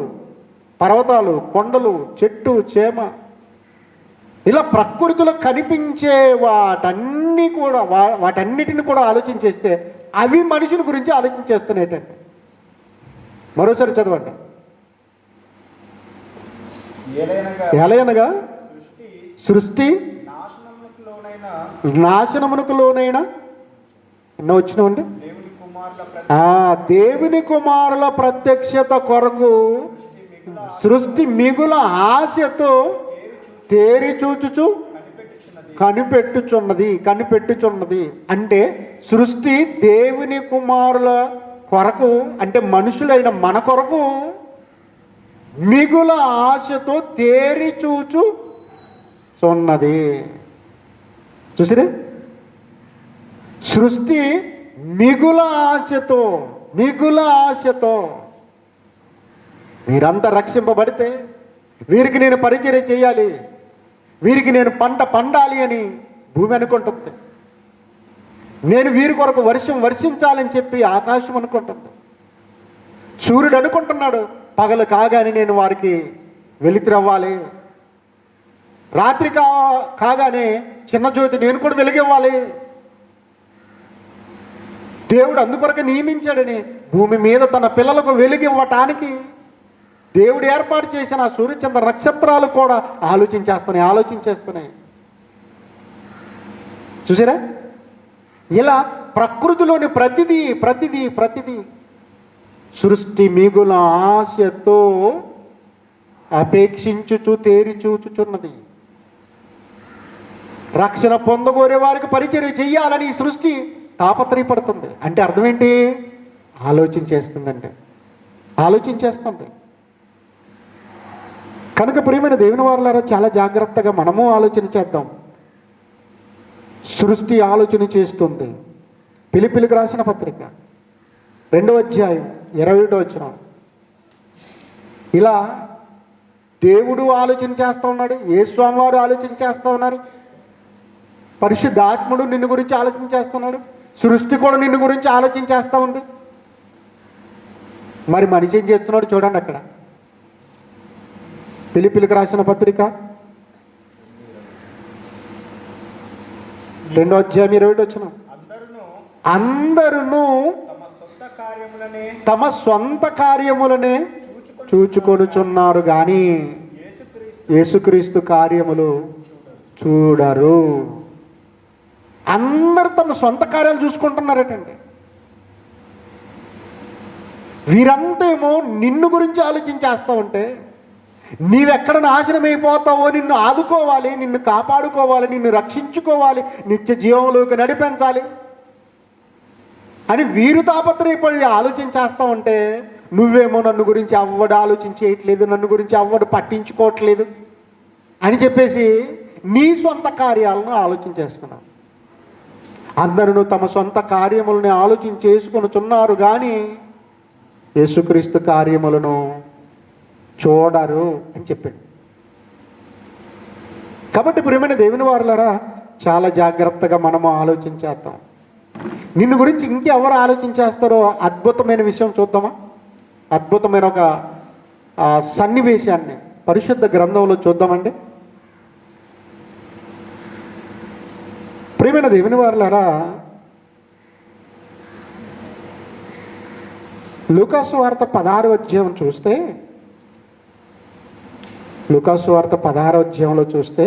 S1: పర్వతాలు, కొండలు, చెట్టు చేమ, ఇలా ప్రకృతిలో కనిపించే వాటన్నిటిని కూడా ఆలోచన చేస్తే అవి మనుషుల గురించి ఆలోచన చేస్తున్నాయండి. మరోసారి చదవండి. ఎలయనగా సృష్టి నాశనమునకు లోనైన ఎన్నో వచ్చినామండి. దేవుని కుమారుల ప్రత్యక్షత కొరకు సృష్టి మిగుల ఆశతో తేరి చూచుచు కనిపెట్టుచున్నది. అంటే సృష్టి దేవుని కుమారుల కొరకు, అంటే మనుషులైన మన కొరకు మిగుల ఆశతో తేరి చూచుచున్నది. చూసిరే, సృష్టి మిగుల ఆశతో వీరంతా రక్షింపబడితే వీరికి నేను పరిచర్య చేయాలి, వీరికి నేను పంట పండాలి అని భూమి అనుకుంటుంది. నేను వీరి కొరకు వర్షించాలని చెప్పి ఆకాశం అనుకుంటుంది. సూర్యుడు అనుకుంటున్నాడు పగలు కాగానే నేను వారికి వెలితిరవ్వాలి, రాత్రి కాగానే చిన్న జ్యోతి నేను కూడా వెలిగివ్వాలి. దేవుడు అందుకొరకు నియమించాడని భూమి మీద తన పిల్లలకు వెలిగివ్వటానికి దేవుడు ఏర్పాటు చేసిన ఆ సూర్యచంద్ర నక్షత్రాలు కూడా ఆలోచన చేస్తున్నాయి. చూసారా? ఇలా ప్రకృతిలోని ప్రతిదీ సృష్టి మిగుల ఆశతో అపేక్షించుచు తేరి చూచుచున్నది. రక్షణ పొందగోరే వారికి పరిచర్య చెయ్యాలని ఈ సృష్టి తాపత్రయపడుతుంది. అంటే అర్థం ఏంటి? ఆలోచన చేస్తుంది. కనుక ప్రియమైన దేవుని వారలారా, చాలా జాగ్రత్తగా మనము ఆలోచన చేద్దాం. సృష్టి ఆలోచన చేస్తుంది. ఫిలిప్పీలకు రాసిన పత్రిక 2వ అధ్యాయం 21వ వచనం. ఇలా దేవుడు ఆలోచన చేస్తూ ఉన్నాడు, యేసు వారు ఆలోచన చేస్తూ ఉన్నారు, పరిశుద్ధాత్ముడు నిన్ను గురించి ఆలోచన చేస్తున్నాడు, సృష్టి కూడా నిన్ను గురించి ఆలోచన చేస్తూ ఉంది. మరి మనిషి ఏం చేస్తున్నాడు చూడండి. అక్కడ ఫిలిప్పీలకు రాసిన పత్రిక 2వ అధ్యాయం 20 వచనం. అందరూ తమ సొంత కార్యములనే చూచుకొనుచున్నారు కానీ యేసుక్రీస్తు కార్యములు చూడరు. అందరూ తమ సొంత కార్యాలు చూసుకుంటున్నారటండి. వీరంతేమో నిన్ను గురించి ఆలోచించేస్తా ఉంటే, నీవెక్కడ నాశనం అయిపోతావో, నిన్ను ఆదుకోవాలి, నిన్ను కాపాడుకోవాలి, నిన్ను రక్షించుకోవాలి, నిత్య జీవంలోకి నడిపించాలి అని వీరు తాపత్రయపడి ఆలోచించేస్తా ఉంటే, నువ్వేమో నన్ను గురించి అవ్వడు ఆలోచించేయట్లేదు, నన్ను గురించి అవ్వడు పట్టించుకోవట్లేదు అని చెప్పేసి నీ సొంత కార్యాలను ఆలోచించేస్తున్నావు. అందరూ తమ సొంత కార్యములను ఆలోచించేసుకొనుచున్నారు కానీ యేసుక్రీస్తు కార్యములను చూడరు అని చెప్పాడు. కాబట్టి ప్రియమైన దేవుని వారులారా, చాలా జాగ్రత్తగా మనము ఆలోచించేద్దాం. నిన్ను గురించి ఇంకెవరు ఆలోచించేస్తారో అద్భుతమైన విషయం చూద్దామా? అద్భుతమైన ఒక సన్నివేశాన్ని పరిశుద్ధ గ్రంథంలో చూద్దామండి. ప్రియమైన దేవుని వారులారా, లూకాసు వార్త 16వ అధ్యాయం చూస్తే, లూకాసు వార్త 16వ అధ్యాయంలో చూస్తే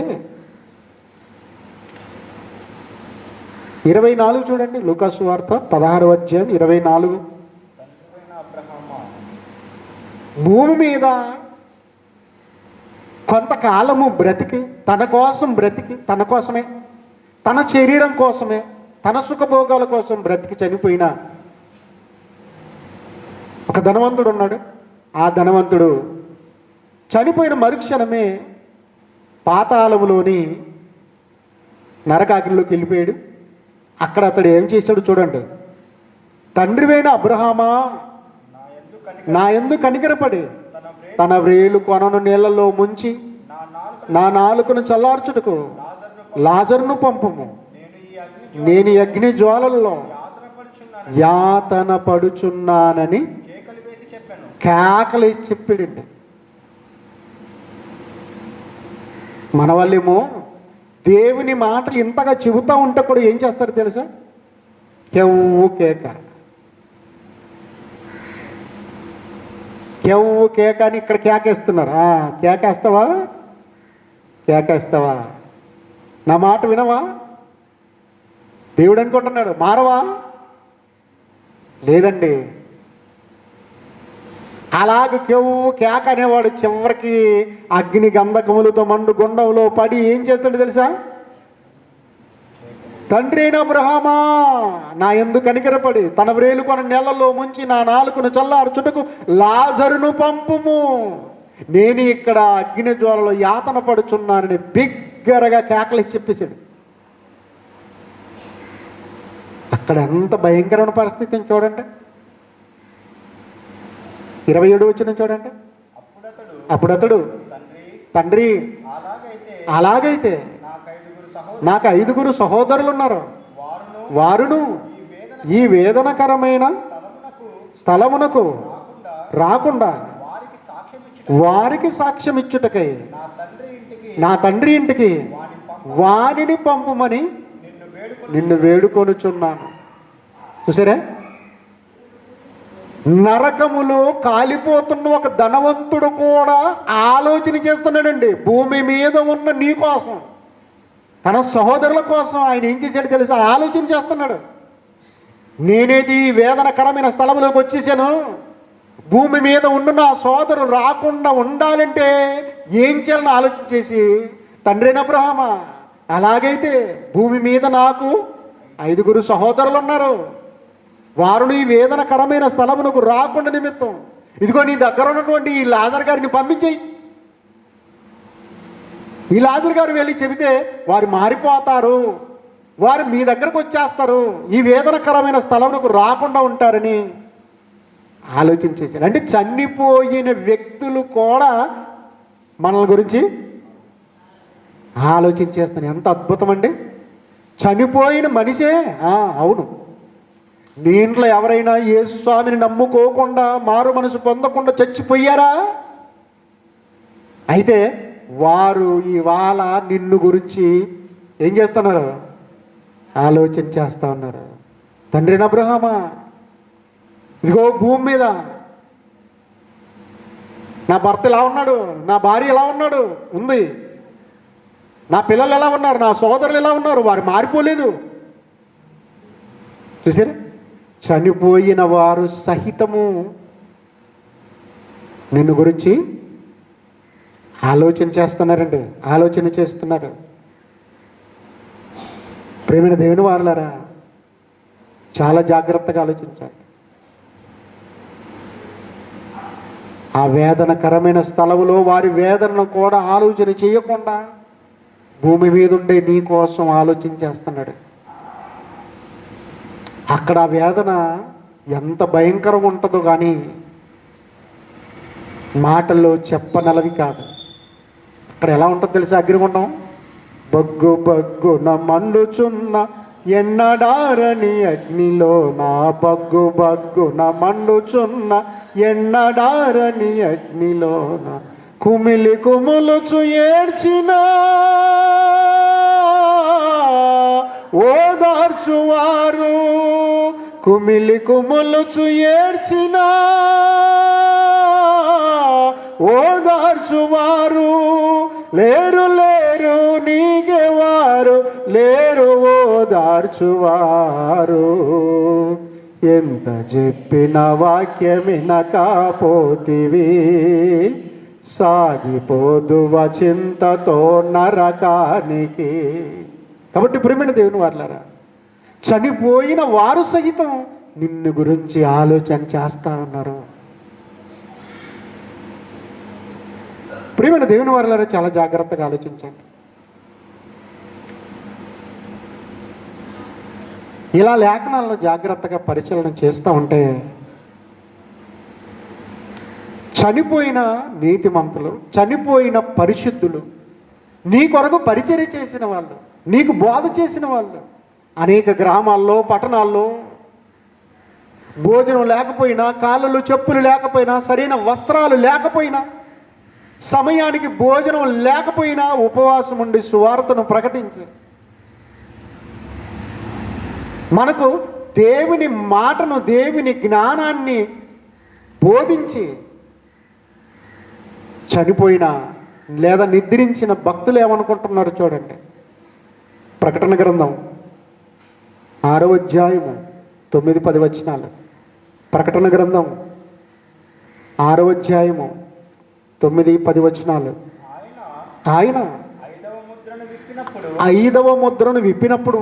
S1: 24 చూడండి. లూకాసు వార్త 16వ అధ్యాయం 24. భూమి మీద కొంతకాలము బ్రతికి, తన కోసం బ్రతికి, తన కోసమే, తన శరీరం కోసమే, తన సుఖభోగాల కోసం బ్రతికి చనిపోయిన ఒక ధనవంతుడు ఉన్నాడు. ఆ ధనవంతుడు చనిపోయిన మరుక్షణమే పాతాళములోని నరకాగ్నిలోకి వెళ్ళిపోయాడు. అక్కడ అతడు ఏం చేశాడు చూడండి. తండ్రివైన అబ్రహామా, నా యందు కనికరపడి తన వ్రేలు కొనను నీళ్లలో ముంచి నా నాలుకను చల్లార్చుటకు లాజరును పంపుము, నేను ఈ అగ్ని జ్వాలల్లో యాతన పడుచున్నానని కేకలేసి చెప్పాడండి. మన వాళ్ళేమో దేవుని మాటలు ఇంతగా చెబుతూ ఉంటే కూడా ఏం చేస్తారు తెలుసా? కెవ్వు కేక, కెవ్వు కేక అని ఇక్కడ కేకేస్తున్నారు. కేకేస్తావా? కేకేస్తావా? నా మాట వినవా? దేవుడు అనుకుంటున్నాడు, మారవా? లేదండి. అలాగ కెవ్వు కేక అనేవాడు చివరికి అగ్ని గంధకములతో మండు గుండంలో పడి ఏం చేస్తాడు తెలుసా? తండ్రి అయిన అబ్రహామా, నా యందు కనికరపడి తన వ్రేలు కొన నెలలో ముంచి నా నాలుకను చల్లార్చుటకు లాజరును పంపుము, నేను ఇక్కడ అగ్ని జ్వాలలో యాతన పడుచున్నానని బిగ్గరగా కేకలు చెప్పేశాడు. అక్కడ ఎంత భయంకరమైన పరిస్థితిని చూడండి. 27 వచ్చిన చూడండి. అప్పుడు అతడు, తండ్రి అలాగైతే నాకు 5 సహోదరులు ఉన్నారు, వారును ఈ వేదనకరమైన స్థలమునకు రాకుండా వారికి సాక్ష్యం ఇచ్చుటకై నా తండ్రి ఇంటికి వారిని పంపుమని నిన్ను వేడుకొనుచున్నాను. చూసారా? నరకములో కాలిపోతున్న ఒక ధనవంతుడు కూడా ఆలోచన చేస్తున్నాడండి. భూమి మీద ఉన్న నీ కోసం, తన సహోదరుల కోసం ఆయన ఏం చేశాడు తెలుసా? ఆలోచన చేస్తున్నాడు. నేనేది ఈ వేదనకరమైన స్థలంలోకి వచ్చేసాను, భూమి మీద ఉన్న నా సోదరు రాకుండా ఉండాలంటే ఏం చేయాలని ఆలోచన చేసి, తండ్రి అయిన అబ్రహామా, అలాగైతే భూమి మీద నాకు 5 సహోదరులు ఉన్నారు, వారు ఈ వేదనకరమైన స్థలమునకు రాకుండా నిమిత్తం ఇదిగో నీ దగ్గర ఉన్నటువంటి ఈ లాజర్ గారిని పంపించేయి. ఈ లాజర్ గారు వెళ్ళి చెబితే వారు మారిపోతారు, వారు మీ దగ్గరకు వచ్చేస్తారు, ఈ వేదనకరమైన స్థలమునకు రాకుండా ఉంటారని ఆలోచించేసాడు. అంటే చనిపోయిన వ్యక్తులు కూడా మనల గురించి ఆలోచించేస్తాను. ఎంత అద్భుతం అండి! చనిపోయిన మనిషే, అవును, నీ ఇంట్లో ఎవరైనా యేసు స్వామిని నమ్ముకోకుండా మారు మనసు పొందకుండా చచ్చిపోయారా? అయితే వారు ఇవాళ నిన్ను గురించి ఏం చేస్తున్నారు? ఆలోచన చేస్తూ ఉన్నారు. తండ్రిని అబ్రహామా, ఇదిగో భూమి మీద నా భర్త ఎలా ఉన్నాడు, నా భార్య ఎలా ఉన్నాడు ఉంది, నా పిల్లలు ఎలా ఉన్నారు, నా సోదరులు ఎలా ఉన్నారు, వారు మారిపోలేదు. చూసారా, చనిపోయిన వారు సహితము నిన్ను గురించి ఆలోచన చేస్తున్నారండి, ఆలోచన చేస్తున్నారు. ప్రేమైన దేవుని వారలారా, చాలా జాగ్రత్తగా ఆలోచించాలి. ఆ వేదనకరమైన స్థలములో వారి వేదనను కూడా ఆలోచన చేయకుండా భూమి మీద ఉండే నీ కోసం ఆలోచన చేస్తున్నాడు. అక్కడ ఆ వేదన ఎంత భయంకరంగా ఉంటుందో కానీ మాటల్లో చెప్పనలవి కాదు. అక్కడ ఎలా ఉంటుందో తెలుసా? అగ్నిగుండం బగ్గు బగ్గున మండుచున్న ఎన్నడారని అగ్నిలో నా బగ్గు బగ్గున మండుచున్న ఎన్నడారని అగ్నిలోన కుమిలి కుములుచు ఏడ్చిన ఓదార్చువారు, కుమిలి కుములుచు ఏడ్చిన ఓదార్చువారు లేరు లేరు, నీకెవారు లేరు ఓదార్చువారు. ఎంత చెప్పిన వాక్యమినకపోతివి, సాగిపోదువ చింతతో నరకానికి. కాబట్టి ప్రియమైన దేవుని వారలారా, చనిపోయిన వారు సహితం నిన్ను గురించి ఆలోచన చేస్తా ఉన్నారు. ప్రియమైన దేవుని వారలారా, చాలా జాగ్రత్తగా ఆలోచించండి. ఇలా లేఖనాలను జాగ్రత్తగా పరిశీలన చేస్తూ ఉంటే చనిపోయిన నీతిమంతులు, చనిపోయిన పరిశుద్ధులు, నీ కొరకు పరిచర్య చేసిన వాళ్ళు, నీకు బోధ చేసిన వాళ్ళు అనేక గ్రామాల్లో, పట్టణాల్లో భోజనం లేకపోయినా, కాళ్ళలో చెప్పులు లేకపోయినా, సరైన వస్త్రాలు లేకపోయినా, సమయానికి భోజనం లేకపోయినా ఉపవాసం ఉండి సువార్తను ప్రకటించి మనకు దేవుని మాటను, దేవుని జ్ఞానాన్ని బోధించి చనిపోయిన లేదా నిద్రించిన భక్తులు ఏమనుకుంటున్నారు చూడండి. ప్రకటన గ్రంథం 6వ అధ్యాయము 9-10 వచనాలు. ప్రకటన గ్రంథం 6వ అధ్యాయము 9-10 వచనాలు. ఆయన 5వ ముద్రను విప్పినప్పుడు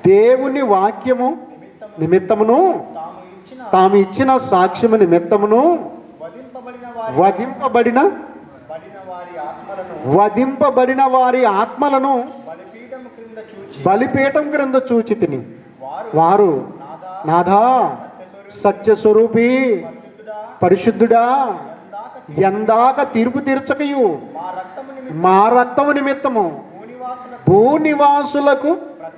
S1: దేవుని వాక్యము నిమిత్తమును తాము ఇచ్చిన సాక్ష్యము నిమిత్తమును వధింపబడిన వారి ఆత్మలను బలిపీఠం క్రింద చూచి తిని వారు, నాథా సత్యస్వరూపి పరిశుద్ధుడా, ఎందాక తీర్పు తీర్చకయు మా రక్తము నిమిత్తము భూనివాసులకు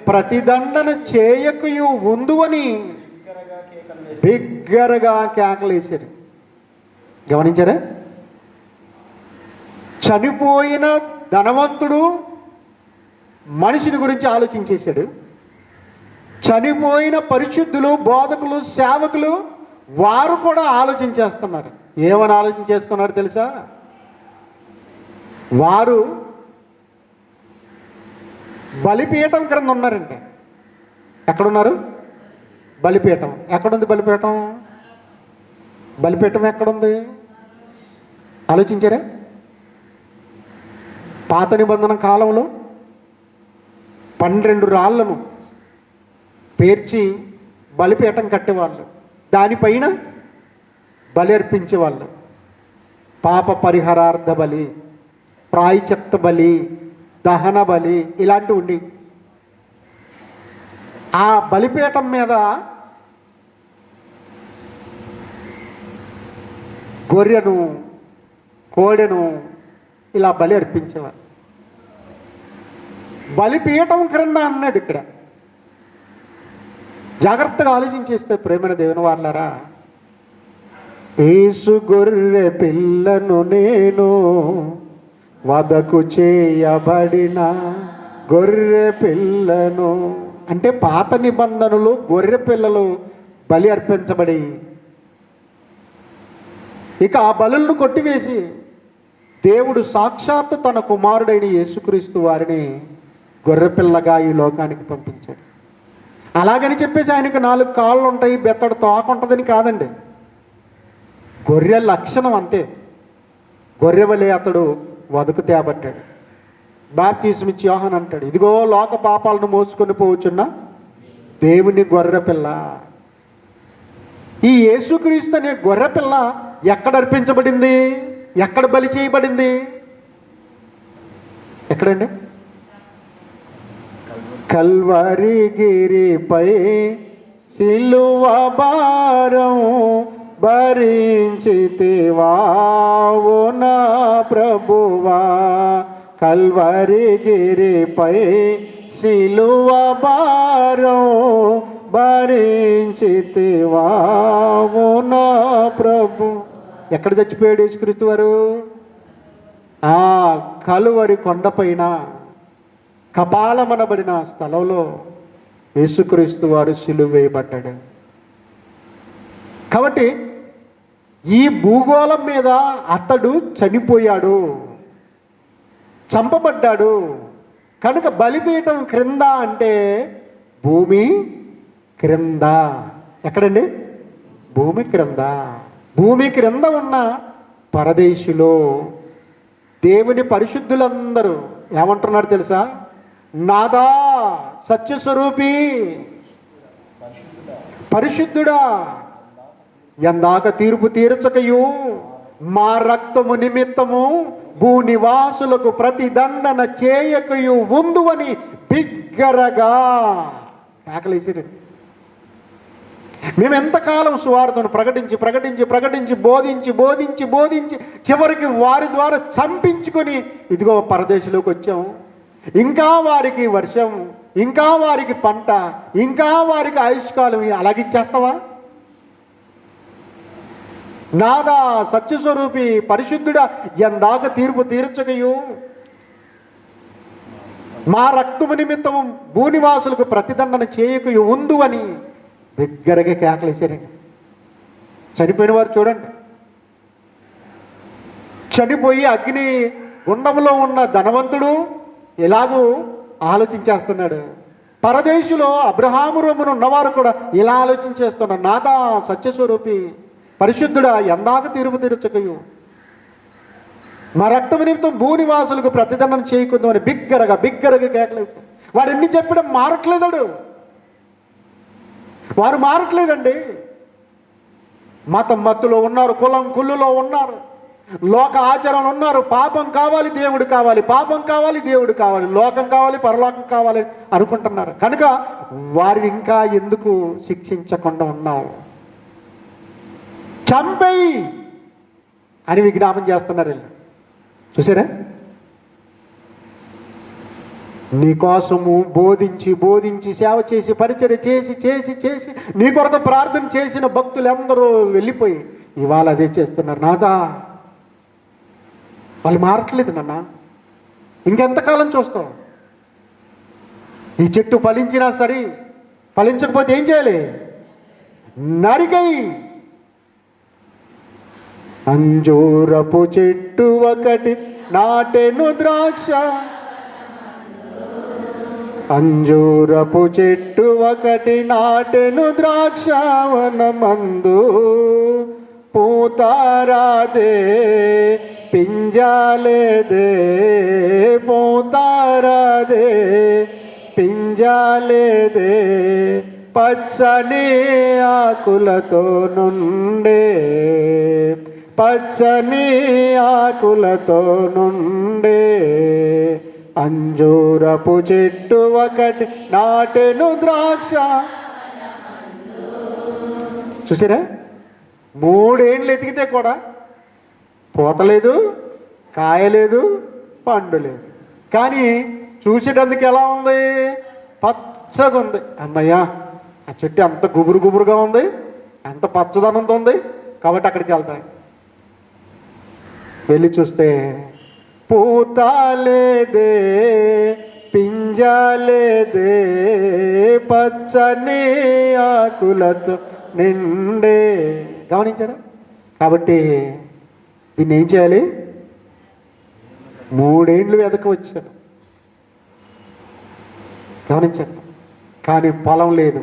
S1: ప్రతిదండన చేయకయు ఉందువని బిగ్గరగా కేకలేశారు. గమనించారా? చనిపోయిన ధనవంతుడు మనిషిని గురించి ఆలోచించేశాడు. చనిపోయిన పరిశుద్ధులు, బోధకులు, సేవకులు వారు కూడా ఆలోచించేస్తున్నారు. ఏమని ఆలోచన చేసుకున్నారు తెలుసా? వారు బలిపీఠం క్రింద ఉన్నారంటే. ఎక్కడున్నారు? బలిపీఠం. ఎక్కడుంది బలిపీఠం? బలిపీఠం ఎక్కడుంది ఆలోచించారా? పాత నిబంధన కాలంలో 12 రాళ్లను పేర్చి బలిపీఠం కట్టేవాళ్ళు, దానిపైన బలి అర్పించేవాళ్ళు. పాప పరిహారార్థ బలి, ప్రాయచిత్త బలి, దహన బలి ఇలాంటివి ఉండి ఆ బలిపీఠం మీద గొర్రెను, కోడెను ఇలా బలి అర్పించేవారు. బలిపీఠం క్రింద అన్నాడు. ఇక్కడ జాగ్రత్తగా ఆలోచించేస్తే ప్రేమైన దేవుని వారలారా, యేసు గొర్రె పిల్లను నేను వదకు చేయబడిన గొర్రె పిల్లను, అంటే పాత నిబంధనలు గొర్రె పిల్లలు బలి అర్పించబడి, ఇక ఆ బలులను కొట్టివేసి దేవుడు సాక్షాత్తు తన కుమారుడైన యేసుక్రీస్తు వారిని గొర్రెపిల్లగా ఈ లోకానికి పంపించాడు. అలాగని చెప్పేసి ఆయనకు 4 కాళ్ళు ఉంటాయి, బెత్తడు తోక ఉంటుందని కాదండి. గొర్రె లక్షణం అంతే. గొర్రె వలె అతడు వదకు తేబట్టాడు. బాప్తిస్మ ఇచ్చి యోహాను అంటాడు, ఇదిగో లోక పాపాలను మోసుకొని పోవచ్చున్న దేవుని గొర్రెపిల్ల. ఈ యేసుక్రీస్తు అనే గొర్రెపిల్ల ఎక్కడ అర్పించబడింది? ఎక్కడ బలి చేయబడింది? ఎక్కడండి? కల్వరి గిరిపై సిలువ భారం భరించితివా ఓ నా ప్రభువా. కల్వరి గిరిపై సిలువ భారం భరించితివా ఓ నా ప్రభు. ఎక్కడ చచ్చిపోయాడు యేసుక్రీస్తు వారు? ఆ కలువరి కొండపైన కపాలమనబడిన స్థలంలో యేసుక్రీస్తు వారు సిలువ వేయబడ్డాడు. కాబట్టి ఈ భూగోళం మీద అతడు చనిపోయాడు, చంపబడ్డాడు. కనుక బలిపీఠం క్రింద అంటే భూమి క్రింద. ఎక్కడండి? భూమి క్రింద. భూమి క్రింద ఉన్న పరదేశులో దేవుని పరిశుద్ధులందరూ ఏమంటున్నారు తెలుసా? నాదా సత్యస్వరూపి, పరిశుద్ధుడా, ఎందాక తీర్పు తీర్చకయు మా రక్తము నిమిత్తము భూనివాసులకు ప్రతిదండన చేయకయు ఉందువని బిగ్గరగా కేకలేసిరు. మేము ఎంతకాలం సువార్తను ప్రకటించి ప్రకటించి ప్రకటించి బోధించి బోధించి బోధించి చివరికి వారి ద్వారా చంపించుకొని ఇదిగో పరదేశంలోకి వచ్చాము. ఇంకా వారికి వర్షం, ఇంకా వారికి పంట, ఇంకా వారికి ఆయుష్కాలం అలాగిచ్చేస్తావా? నాదా సత్యస్వరూపి పరిశుద్ధుడా, ఎందాక తీర్పు తీర్చకయు మా రక్తము నిమిత్తము భూనివాసులకు ప్రతిదండన చేయకయు ఉందు అని బిగ్గరగా కేకలేశారండి. చనిపోయిన వారు చూడండి, చనిపోయి అగ్ని గుండంలో ఉన్న ధనవంతుడు ఇలాగూ ఆలోచించేస్తున్నాడు. పరదేశులో అబ్రహాము రొమ్మున ఉన్నవారు కూడా ఇలా ఆలోచించేస్తున్నారు. నాదా సత్యస్వరూపి పరిశుద్ధుడా, ఎందాక తీర్పు తీర్చకయు మా రక్తము నిమిత్తం భూనివాసులకు ప్రతిదండన చేయకుందాం అని బిగ్గరగా బిగ్గరగా కేకలేశారు. వాడు ఎన్ని చెప్పడం మారట్లేదాడు, వారు మారట్లేదండి. మతం మత్తులో ఉన్నారు, కులం కుళ్ళులో ఉన్నారు, లోక ఆచరణలు ఉన్నారు. పాపం కావాలి దేవుడు కావాలి, పాపం కావాలి దేవుడు కావాలి, లోకం కావాలి పరలోకం కావాలి అనుకుంటున్నారు. కనుక వారిని ఇంకా ఎందుకు శిక్షించకుండా ఉన్నావు? చంపేయి అని విజ్ఞాపన చేస్తున్నారు వీళ్ళు. చూసారా? నీకోసము బోధించి బోధించి సేవ చేసి పరిచర్య చేసి చేసి చేసి నీ కొరకు ప్రార్థన చేసిన భక్తులు అందరూ వెళ్ళిపోయి ఇవాళ అదే చేస్తున్నారు. నాదా వాళ్ళు మారట్లేదు నాన్న, ఇంకెంతకాలం చూస్తావు? ఈ చెట్టు ఫలించినా సరే, ఫలించకపోతే ఏం చేయాలి? నరికై. అంజూరపు చెట్టు ఒకటి నాటెను ద్రాక్ష, అంజూరపు చెట్టు ఒకటి నాటెను ద్రాక్షవనమందు, పూతారాదే పింజాలేదే, పూతారాదే పింజాలేదే, పచ్చని ఆకులతో నుండే, పచ్చని ఆకులతో నుండే, అంజూరపు చెట్టు ఒకటి నాటెను ద్రాక్ష. చూసారా? 3 ఏళ్ళు ఎతికితే కూడా పూతలేదు, కాయలేదు, పండు లేదు. కానీ చూసేటందుకు ఎలా ఉంది? పచ్చగా ఉంది. అమ్మయ్యా, ఆ చెట్టు ఎంత గుబురు గుబురుగా ఉంది, ఎంత పచ్చదనంతో ఉంది, కాబట్టి అక్కడికి వెళ్తాయి. వెళ్ళి చూస్తే పూత లేదే, పింజాలేదే పచ్చని ఆకులతో నిండే. గమనించారా? కాబట్టి దీన్ని ఏం చేయాలి? 3 ఏళ్ళు వెతకవచ్చాను, గమనించండి, కానీ పొలం లేదు.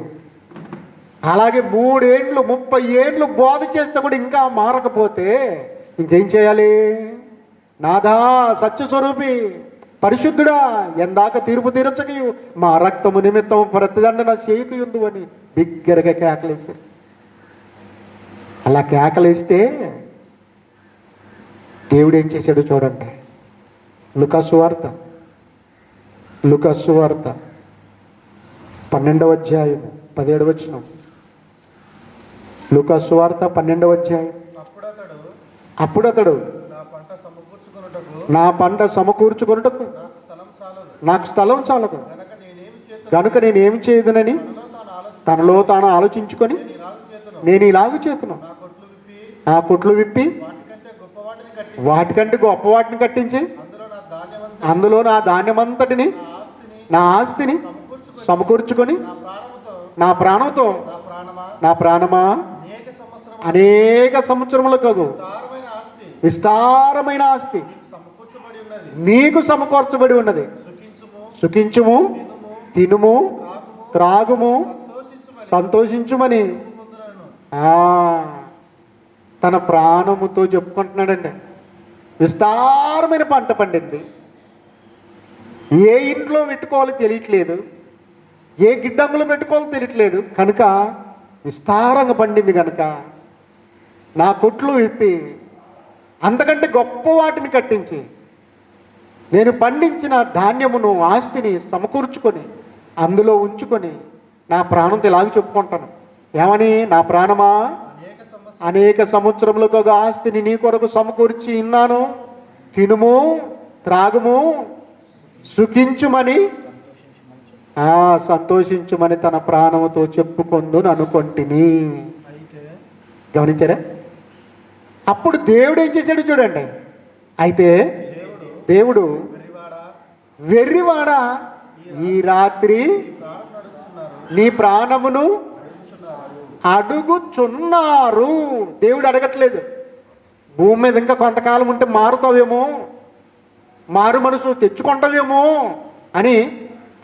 S1: అలాగే 3 ఏళ్ళు 30 ఏళ్ళు బోధ చేస్తే కూడా ఇంకా మారకపోతే ఇంకేం చేయాలి? నాదా సత్యస్వరూపి పరిశుద్ధుడా, ఎందాక తీర్పు తీర్చకయు మా రక్తము నిమిత్తం ప్రతిదండన చేయకయుందు అని బిగ్గరగా కేకలేశారు. అలా కేకలేస్తే దేవుడు ఏం చేశాడు చూడండి. లూకాసు వార్త 12వ అధ్యాయం 17వ వచనం. లూకాసు వార్త 12వ అధ్యాయం. అప్పుడు అతడు నా పంట సమకూర్చుకొనుటకు నాకు స్థలం చాలదు గనుక నేనేమి చేయదునని తనలో తాను ఆలోచించుకొని నేను ఇలాగ చేతును, ఆ కొట్లు విప్పి వాటికంటే గొప్ప వాటిని కట్టించి అందులో నా ధాన్యమంతటిని నా ఆస్తిని సమకూర్చుకొని నా ప్రాణంతో నా ప్రాణమా అనేక సంవత్సరములకు విస్తారమైన ఆస్తి నీకు సమకూర్చబడి ఉన్నది. సుఖించుము, తినుము, త్రాగుము, సంతోషించుమని తన ప్రాణముతో చెప్పుకుంటున్నాడండి. విస్తారమైన పంట పండింది. ఏ ఇంట్లో పెట్టుకోవాలో తెలియట్లేదు, ఏ గిడ్డంగులు పెట్టుకోవాలో తెలియట్లేదు. కనుక విస్తారంగా పండింది కనుక నా కొట్లు విప్పి అంతకంటే గొప్ప వాటిని కట్టించి నేను పండించిన ధాన్యమును ఆస్తిని సమకూర్చుకొని అందులో ఉంచుకొని నా ప్రాణంతో ఇలాగ చెప్పుకుంటాను. ఏమని? నా ప్రాణమా అనేక సంవత్సరములకు ఒక ఆస్తిని నీ కొరకు సమకూర్చి ఉన్నాను. తినుము, త్రాగుము, సుఖించుమని సంతోషించుమని తన ప్రాణముతో చెప్పుకొందు అనుకొంటిని. గమనించారా? అప్పుడు దేవుడు ఏం చేశాడు చూడండి. అయితే దేవుడు వెర్రివాడా, ఈ రాత్రి నీ ప్రాణమును అడుగుచున్నారు. దేవుడు అడగట్లేదు భూమి మీద ఇంకా కొంతకాలం ఉంటే మారుతావేమో, మారు మనసు తెచ్చుకుంటావేమో అని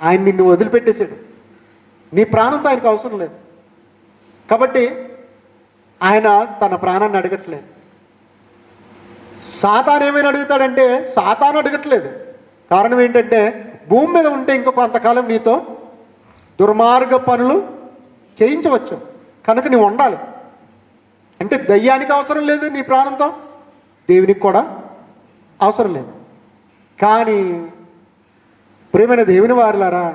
S1: ఆయన నిన్ను వదిలిపెట్టేశాడు. నీ ప్రాణంతో ఆయనకు అవసరం లేదు కాబట్టి ఆయన తన ప్రాణాన్ని అడగట్లేదు. సాతాను ఏమైనా అడుగుతాడంటే సాతాను అడగట్లేదు. కారణం ఏంటంటే భూమి మీద ఉంటే ఇంకా కొంతకాలం నీతో దుర్మార్గ పనులు చేయించవచ్చు కనుక నీవు ఉండాలి. అంటే దయ్యానికి అవసరం లేదు నీ ప్రాణంతో, దేవునికి కూడా అవసరం లేదు. కానీ ప్రియమైన దేవుని వారులారా,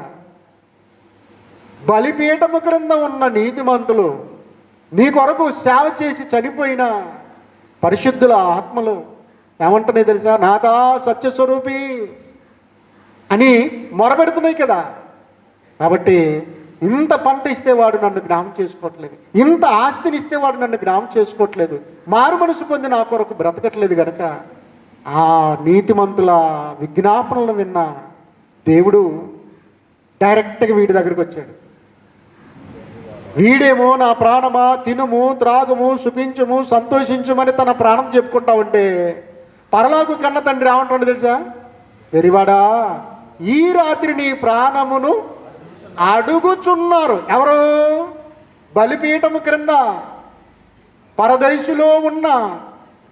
S1: బలిపీఠము క్రింద ఉన్న నీతిమంతులు, నీ కొరకు సేవ చేసి చనిపోయిన పరిశుద్ధుల ఆత్మలు ఏమంటున్నాయి తెలుసా? నాదా సత్యస్వరూపి అని మొరబెడుతున్నాయి కదా. కాబట్టి ఇంత పంట ఇస్తే వాడు నన్ను జ్ఞాపకం చేసుకోవట్లేదు, ఇంత ఆస్తిని ఇస్తే వాడు నన్ను జ్ఞాపకం చేసుకోవట్లేదు, మారు మనసు పొంది నా కొరకు బ్రతకట్లేదు కనుక ఆ నీతిమంతుల విజ్ఞాపనలు విన్న దేవుడు డైరెక్ట్గా వీడి దగ్గరికి వచ్చాడు. వీడేమో నా ప్రాణమా తినుము, త్రాగుము, సుఖించుము, సంతోషించుమని తన ప్రాణం చెప్పుకుంటా ఉంటే పరలోక కన్న తండ్రి ఏమంటాడు తెలుసా? వెరివాడా, ఈ రాత్రి నీ ప్రాణమును అడుగుచున్నారు. ఎవరు? బలిపీఠము క్రింద పరదేశులో ఉన్న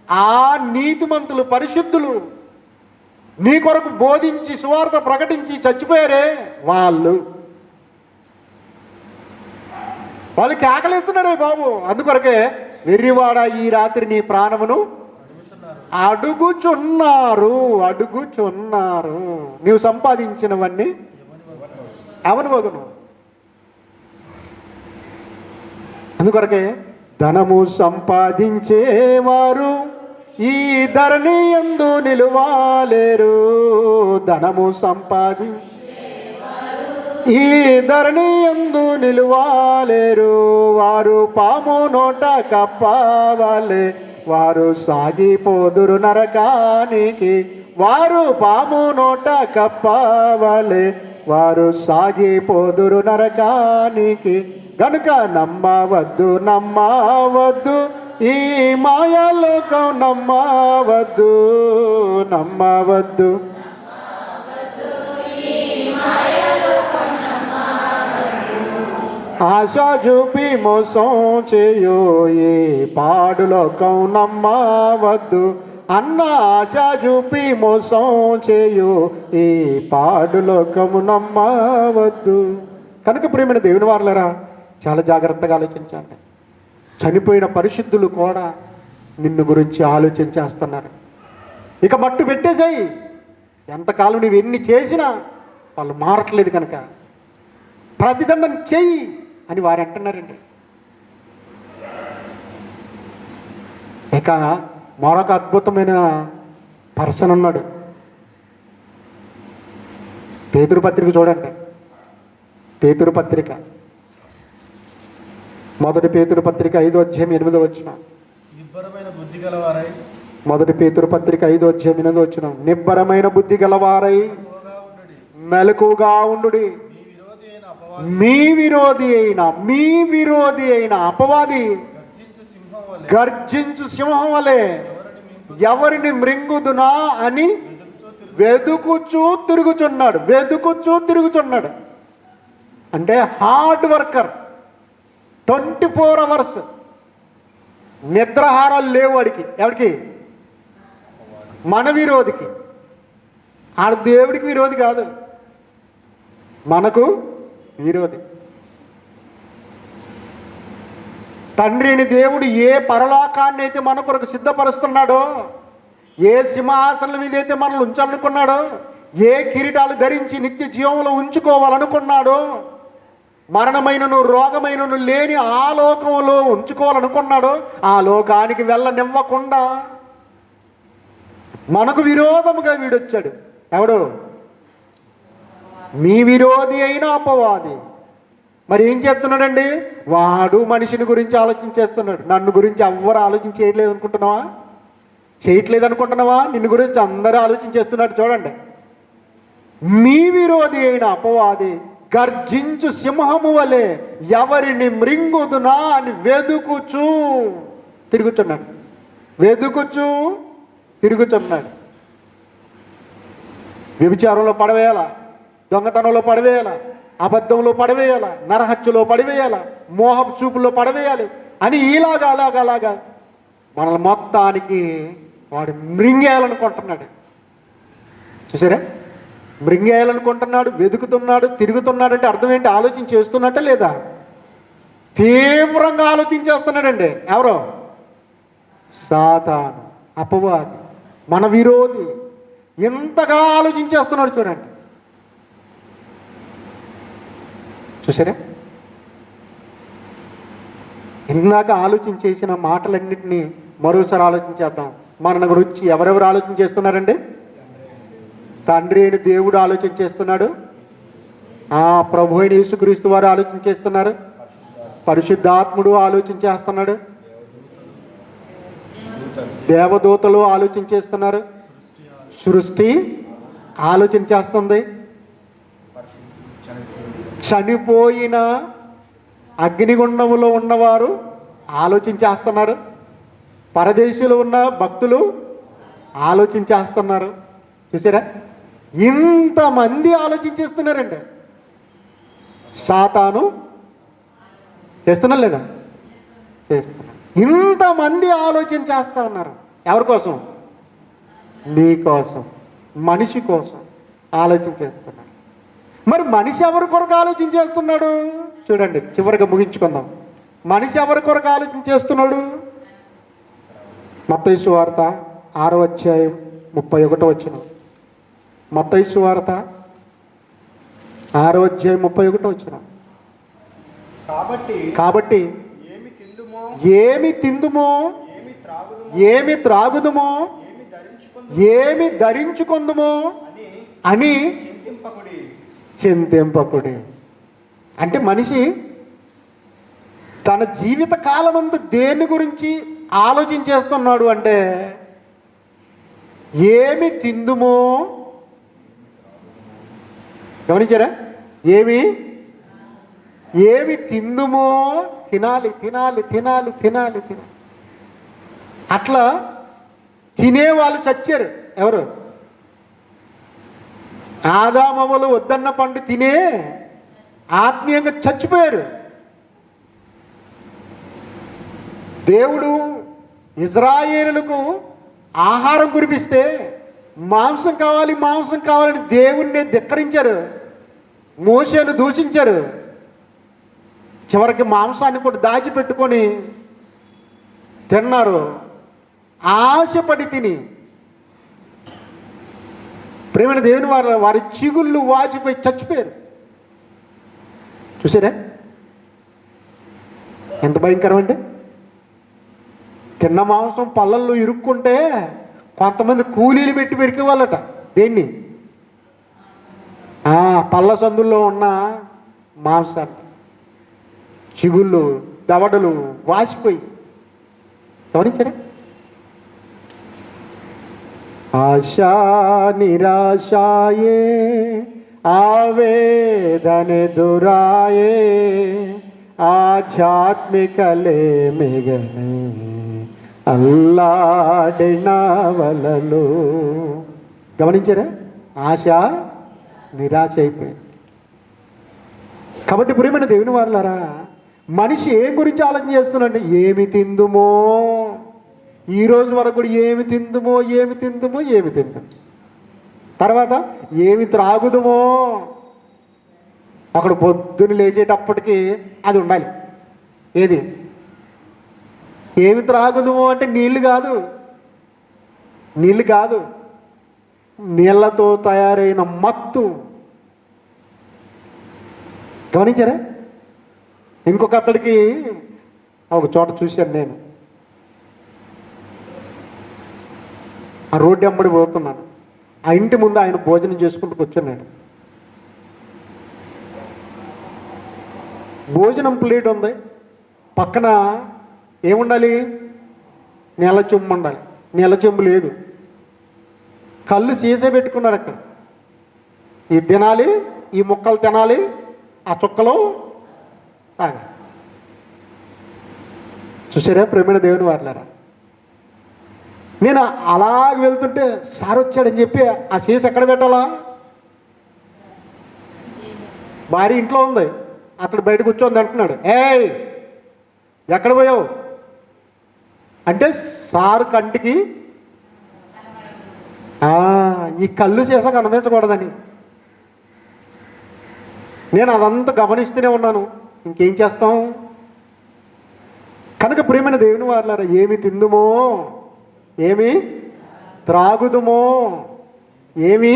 S1: ఆ నీతిమంతులు, పరిశుద్ధులు, నీ కొరకు బోధించి సువార్త ప్రకటించి చచ్చిపోయారే వాళ్ళు కేకలేస్తున్నారే బాబు. అందుకొరకే వెర్రివాడ ఈ రాత్రి నీ ప్రాణమును అడుగుచున్నారు. నీవు సంపాదించినవన్నీ అవని వదును. అందుకొరకే ధనము సంపాదించేవారు ఈ ధరణి యందు నిలువాలేరు. ధనము ఈ ధరణి యందు నిలువాలేరు. వారు పాము నోట కప్పవలె, వారు సాగిపోదురు నరకానికి. వారు పాము నోట కప్పవలె, వారు సాగిపోదురు నరకానికి. గనుక నమ్మవద్దు నమ్మవద్దు ఈ మాయాలోకం, నమ్మవద్దు నమ్మవద్దు. ఆశ చూపి మోసం చేయు ఈ పాడులోకం, నమ్మవద్దు అన్న. ఆశ చూపి మోసం చేయు ఈ పాడులోకము, నమ్మవద్దు. కనుక ప్రియమైన దేవుని వారలారా, చాలా జాగ్రత్తగా ఆలోచించండి. చనిపోయిన పరిశుద్ధులు కూడా నిన్ను గురించి ఆలోచన చేస్తున్నారు. ఇక మట్టు పెట్టేసాయి. ఎంతకాలం నువ్వు ఎన్ని చేసినా వాళ్ళు మారట్లేదు కనుక ప్రతిదండన చెయ్యి అని వారు అంటున్నారండి. ఇక మరొక అద్భుతమైన పర్సన్ ఉన్నాడు. పేతురు పత్రిక చూడండి. పేతురు పత్రిక, మొదటి పేతురు పత్రిక 5వ అధ్యాయం 8వ వచనం.
S2: నిబ్బరమైన బుద్ధి గలవారై,
S1: మొదటి పేతురు పత్రిక 5వ అధ్యాయం 8వ వచనం. నిబ్బరమైన బుద్ధి గలవారై మెలకుగా ఉండుడి. మీ విరోధి అయిన అపవాది గర్జించు సింహం వలె ఎవరిని మృంగుదునా అని వెదుకుచూ తిరుగుచున్నాడు. అంటే హార్డ్ వర్కర్, 24 hours నిద్రాహారాలు లేవు వాడికి. ఎవరికి? మన విరోధికి. ఆడ దేవుడికి విరోధి కాదు, మనకు విరోధి. తండ్రి అయిన దేవుడు ఏ పరలోకాన్ని అయితే మన కొరకు సిద్ధపరుస్తున్నాడో, ఏ సింహాసనం మీద అయితే మనల్ని ఉంచాలనుకున్నాడో, ఏ కిరీటాలు ధరించి నిత్య జీవంలో ఉంచుకోవాలనుకున్నాడో, మరణమైనను రోగమైనను లేని ఆ లోకంలో ఉంచుకోవాలనుకున్నాడో, ఆ లోకానికి వెళ్ళనివ్వకుండా మనకు విరోధముగా వీడొచ్చాడు. ఎవడు? మీ విరోధి అయిన అపవాది. మరి ఏం చేస్తున్నాడండి? వాడు మనిషిని గురించి ఆలోచించేస్తున్నాడు. నన్ను గురించి ఎవ్వరు చేయట్లేదు అనుకుంటున్నావా? నిన్ను గురించి అందరూ ఆలోచించేస్తున్నాడు. చూడండి, మీ విరోధి అయిన అపవాది గర్జించు సింహము వలె ఎవరిని మృంగుదునా అని వెదుకుచూ తిరుగుచున్నాడు. వ్యభిచారంలో పడవేయాల, దొంగతనంలో పడవేయాల, అబద్ధంలో పడవేయాల, నరహత్యలో పడవేయాల, మోహపు చూపుల్లో పడవేయాలి అని అలాగా మనల్ని మొత్తానికి వాడు మృంగేయాలనుకుంటున్నాడు. చూసారా? మృంగేయాలనుకుంటున్నాడు, వెతుకుతున్నాడు, తిరుగుతున్నాడు. అంటే అర్థం ఏంటి? ఆలోచన చేస్తున్నట్టే లేదా? తీవ్రంగా ఆలోచించేస్తున్నాడండి. ఎవరో? సాతాను, అపవాది, మన విరోధి. ఎంతగా ఆలోచించేస్తున్నాడు చూడండి. చూసారా? ఇందాక ఆలోచించేసిన మాటలన్నింటినీ మరోసారి ఆలోచించేద్దాం. మన గురించి ఎవరెవరు ఆలోచన చేస్తున్నారండి? తండ్రి అయిన దేవుడు ఆలోచన చేస్తున్నాడు, ప్రభు అయిన యేసుక్రీస్తు వారు ఆలోచన చేస్తున్నారు, పరిశుద్ధాత్ముడు ఆలోచన చేస్తున్నాడు, దేవదూతలు ఆలోచన చేస్తున్నారు, సృష్టి ఆలోచన చేస్తుంది, చనిపోయిన అగ్నిగుండములో ఉన్నవారు ఆలోచన చేస్తున్నారు, పరదేశంలో ఉన్న భక్తులు ఆలోచన చేస్తున్నారు. చూసారా? ఇంతమంది ఆలోచించేస్తున్నారండి. సాతాను చేస్తున్నా లేదా? చేస్తున్నారు. ఇంతమంది ఆలోచన చేస్తూ ఉన్నారు. ఎవరి కోసం? నీ కోసం, మనిషి కోసం ఆలోచన చేస్తున్నారు. మరి మనిషి ఎవరి కొరకు ఆలోచన చేస్తున్నాడు? చూడండి, చివరిగా ముగించుకుందాం. మనిషి ఎవరి కొరకు ఆలోచన చేస్తున్నాడు? మత్తయి సువార్త 6వ అధ్యాయం 31వ వచనం. మత్తయి సువార్త 6వ అధ్యాయం 31వ వచనం. కాబట్టి ఏమి తిందుమో, ఏమి త్రాగుదుమో, ఏమి ధరించుకుందుమో అని చింతింపకుడి. అంటే మనిషి తన జీవిత కాలమంతా దేని గురించి ఆలోచన చేస్తున్నాడు అంటే, ఏమి తిందుమో, గమనించారా? ఏమి ఏమి తిందుమో తినాలి తినాలి తినాలి తినాలి తినాలి. అట్లా తినేవాళ్ళు చచ్చారు. ఎవరు? ఆదామవ్వలు వద్దన్న పండు తినే ఆత్మీయంగా చచ్చిపోయారు. దేవుడు ఇజ్రాయేలులకు ఆహారం కురిపిస్తే మాంసం కావాలి మాంసం కావాలని దేవుణ్ణి ధిక్కరించారు, మోషేను దూషించారు. చివరికి మాంసాన్ని కూడా దాచిపెట్టుకొని తిన్నారు. ఆశపడి తిని ప్రేమైన దేవుని వారి చిగుళ్ళు వాచిపోయి చచ్చిపోయారు. చూసారా ఎంత భయంకరం అంటే? తిన్న మాంసం పళ్ళల్లో ఇరుక్కుంటే కొంతమంది కూలీలు పెట్టి పెరికేవాళ్ళట. దేన్ని? పళ్ళ సందుల్లో ఉన్న మాంసాన్ని. చిగుళ్ళు దవడలు వాసిపోయి. గమనించారా? ఆశా నిరాశాయే ఆవేదనెదురాయే ఆధ్యాత్మికలే మిగనే అల్లాడిన వలలు. గమనించారా? ఆశ నిరాశ అయిపోయింది. కాబట్టి ప్రియమైన దేవుని వారలారా, మనిషి ఏం గురించి ఆలోచన చేస్తున్నాడంటే ఏమి తిందుమో. ఈరోజు వరకు కూడా ఏమి తిందుమో ఏమి తిందుమో ఏమి తిందాం. తర్వాత ఏమి త్రాగుదుమో. అక్కడ పొద్దున్న లేచేటప్పటికి అది ఉండాలి. ఏది? ఏమి త్రాగుదుమో అంటే నీళ్ళు కాదు, నీళ్ళు కాదు, నీళ్లతో తయారైన మత్తు. గమనించారా? ఇంకొక అతడికి ఒక చోట చూశాను నేను. ఆ రోడ్డు వెంబడి పోతున్నాను. ఆ ఇంటి ముందు ఆయన భోజనం చేసుకుంటూ కూర్చున్నాడు. భోజనం ప్లేట్ ఉంది, పక్కన ఏముండాలి? నీళ్ళ చెంబు ఉండాలి. నీళ్ళ చెంబు లేదు. కళ్ళు సీసే పెట్టుకున్నాడు అక్కడ. ఇది తినాలి, ఈ ముక్కలు తినాలి, ఆ చుక్కలు తాగాలి. చూసారా ప్రేమైన దేవుని వారలారా? నేను అలాగ వెళ్తుంటే సార్ వచ్చాడని చెప్పి ఆ సీస ఎక్కడ పెట్టాలా? భార్య ఇంట్లో ఉంది, అతడు బయట కూర్చోంది అంటున్నాడు. ఏయ్ ఎక్కడ పోయావు అంటే సారు కంటికి ఈ కళ్ళు సీస కనిపించకూడదని. నేను అదంతా గమనిస్తూనే ఉన్నాను. ఇంకేం చేస్తాం? కనుక ప్రియమైన దేవుని వారలారా, ఏమి తిందుమో ఏమి త్రాగుదుమో ఏమి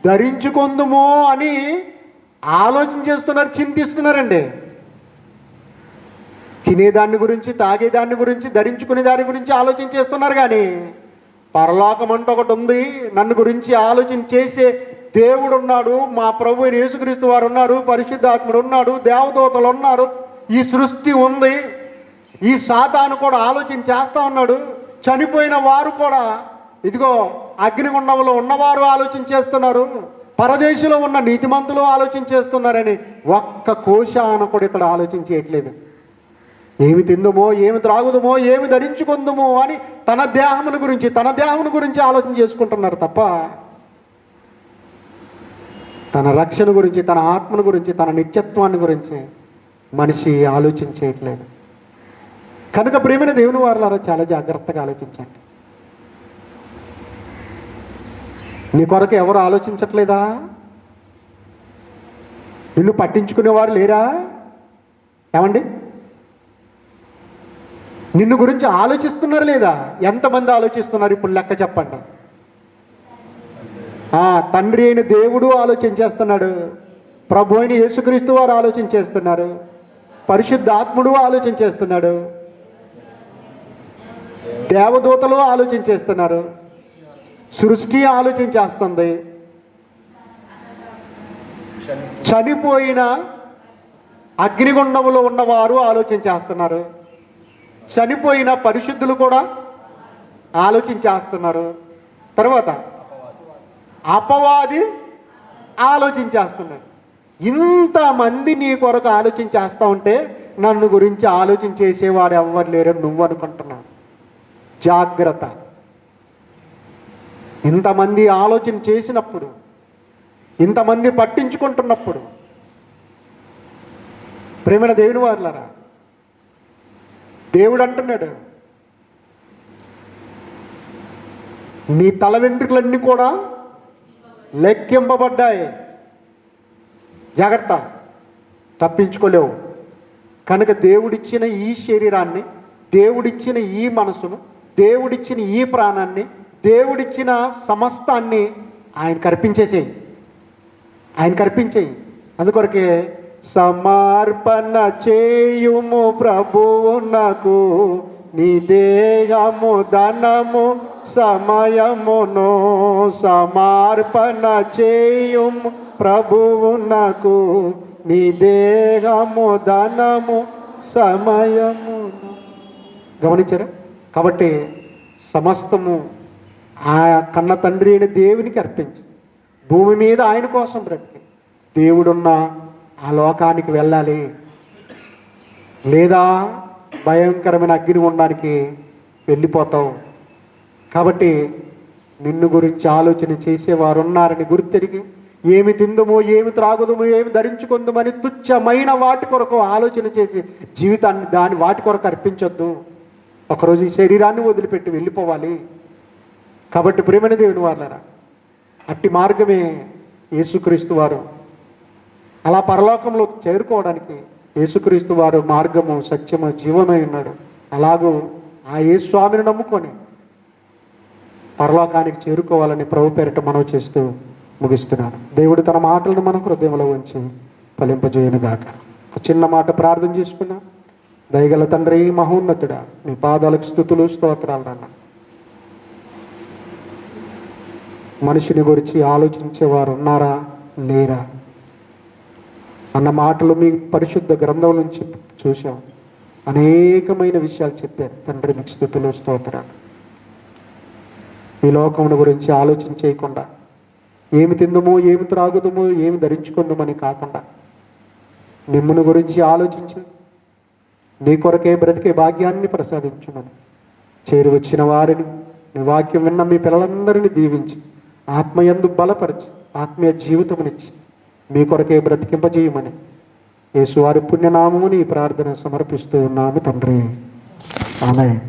S1: ధరించుకుందుమో అని ఆలోచన చేస్తున్నారు, చింతిస్తున్నారండి. తినేదాన్ని గురించి, తాగేదాన్ని గురించి, ధరించుకునే దాని గురించి ఆలోచన చేస్తున్నారు. కానీ పరలోకం అంటూ ఒకటి ఉంది. నన్ను గురించి ఆలోచన చేసే దేవుడు ఉన్నాడు. మా ప్రభు అయిన యేసుక్రీస్తు వారు ఉన్నారు, పరిశుద్ధాత్ముడు ఉన్నాడు, దేవదూతలు ఉన్నారు, ఈ సృష్టి ఉంది. ఈ సాతాను కూడా ఆలోచన చేస్తూ ఉన్నాడు. చనిపోయిన వారు కూడా ఇదిగో అగ్నిగుండంలో ఉన్నవారు ఆలోచన చేస్తున్నారు, పరదేశంలో ఉన్న నీతిమంతులు ఆలోచన చేస్తున్నారని ఒక్క కోశాన కూడా ఇతడు ఆలోచన చేయట్లేదు. ఏమి తిందుమో ఏమి త్రాగుదుమో ఏమి ధరించుకుందుమో అని తన దేహమును గురించి ఆలోచన చేసుకుంటున్నారు తప్ప తన రక్షణ గురించి, తన ఆత్మను గురించి, తన నిత్యత్వాన్ని గురించి మనిషి ఆలోచన చేయట్లేదు. కనుక ప్రియమైన దేవుని వారలారా, చాలా జాగ్రత్తగా ఆలోచించండి. నీ కొరకు ఎవరు ఆలోచించట్లేదా? నిన్ను పట్టించుకునేవారు లేరా? ఏమండి? నిన్ను గురించి ఆలోచిస్తున్నారు లేదా? ఎంతమంది ఆలోచిస్తున్నారు ఇప్పుడు లెక్క చెప్పండి. తండ్రి అయిన దేవుడు ఆలోచన చేస్తున్నాడు, ప్రభు అయిన యేసుక్రీస్తు వారు ఆలోచన చేస్తున్నారు, పరిశుద్ధాత్ముడు ఆలోచన చేస్తున్నాడు, దేవదూతలు ఆలోచన చేస్తున్నారు, సృష్టి ఆలోచన చేస్తుంది, చనిపోయిన అగ్నిగుండంలో ఉన్నవారు ఆలోచన చేస్తున్నారు, చనిపోయిన పరిశుద్ధులు కూడా ఆలోచన చేస్తున్నారు. తర్వాత అపవాది ఆలోచించేస్తున్నాడు. ఇంతమంది నీ కొరకు ఆలోచన చేస్తూ ఉంటే నన్ను గురించి ఆలోచన చేసేవాడు ఎవ్వరు లేరని నువ్వు అనుకుంటున్నావు. జాగ్రత్త. ఇంతమంది ఆలోచన చేసినప్పుడు, ఇంతమంది పట్టించుకుంటున్నప్పుడు, ప్రేమైన దేవుని వారులారా, దేవుడు అంటున్నాడు, నీ తల వెంట్రుకలన్నీ కూడా లెక్కింపబడ్డాయి. జాగ్రత్త, తప్పించుకోలేవు. కనుక దేవుడిచ్చిన ఈ శరీరాన్ని, దేవుడిచ్చిన ఈ మనసును, దేవుడిచ్చిన ఈ ప్రాణాన్ని, దేవుడిచ్చిన సమస్తాన్ని ఆయనకు అర్పించేసేయి. ఆయనకు అర్పించేయి. అందుకొరకే సమర్పణ చేయుము ప్రభువునకు నీ దేహము ధనము సమయమును. సమర్పణ చేయుము ప్రభువునకు నీ దేహము ధనము సమయమును. గమనించారా? కాబట్టి సమస్తము ఆ కన్న తండ్రి అయిన దేవునికి అర్పించి భూమి మీద ఆయన కోసం బ్రతికి దేవుడున్న ఆ లోకానికి వెళ్ళాలి, లేదా భయంకరమైన అగ్ని ఉండడానికి వెళ్ళిపోతావు. కాబట్టి నిన్ను గురించి ఆలోచన చేసేవారు ఉన్నారని గుర్తెరిగి ఏమి తిందుమో, ఏమి త్రాగుదమో, ఏమి ధరించుకుందామని తుచ్చమైన వాటి కొరకు ఆలోచన చేసి జీవితాన్ని వాటి కొరకు అర్పించొద్దు. ఒకరోజు ఈ శరీరాన్ని వదిలిపెట్టి వెళ్ళిపోవాలి. కాబట్టి ప్రేమైన దేవుని వారులారా, అట్టి మార్గమే యేసుక్రీస్తు వారు. అలా పరలోకంలో చేరుకోవడానికి యేసుక్రీస్తు వారు మార్గము, సత్యము, జీవమై ఉన్నాడు. అలాగూ ఆ యేసు స్వామిని నమ్ముకొని పరలోకానికి చేరుకోవాలని ప్రభు పేరిట మనవి చేస్తూ ముగిస్తున్నాను. దేవుడు తన మాటలను మన హృదయంలో ఉంచి ఫలింపజేయనుగాక. ఒక చిన్న మాట ప్రార్థన చేసుకున్నాం. దయగల తండ్రి, మహోన్నతుడా, మీ పాదాలకు స్తుతులు స్తోత్రాలు అన్న. మనిషిని గురించి ఆలోచించేవారు ఉన్నారా లేరా అన్న మాటలు మీ పరిశుద్ధ గ్రంథం నుంచి చూసాం. అనేకమైన విషయాలు చెప్పారు. తండ్రి మీకు స్తుతులు స్తోత్రాలు. ఈ లోకమును గురించి ఆలోచన చేయకుండా ఏమి తిందుమో, ఏమి త్రాగుదమో, ఏమి ధరించుకుందామని కాకుండా మిమ్మును గురించి ఆలోచించి నీ కొరకే బ్రతికే భాగ్యాన్ని ప్రసాదించుమని చేరువచ్చిన వారిని, నీ వాక్యం విన్న మీ పిల్లలందరినీ దీవించి ఆత్మయందు బలపరిచి ఆత్మీయ జీవితమునిచ్చి మీ కొరకే బ్రతికింపజేయమని యేసువారి పుణ్యనామముని ఈ ప్రార్థన సమర్పిస్తూ ఉన్నాము తండ్రి. ఆమేన్.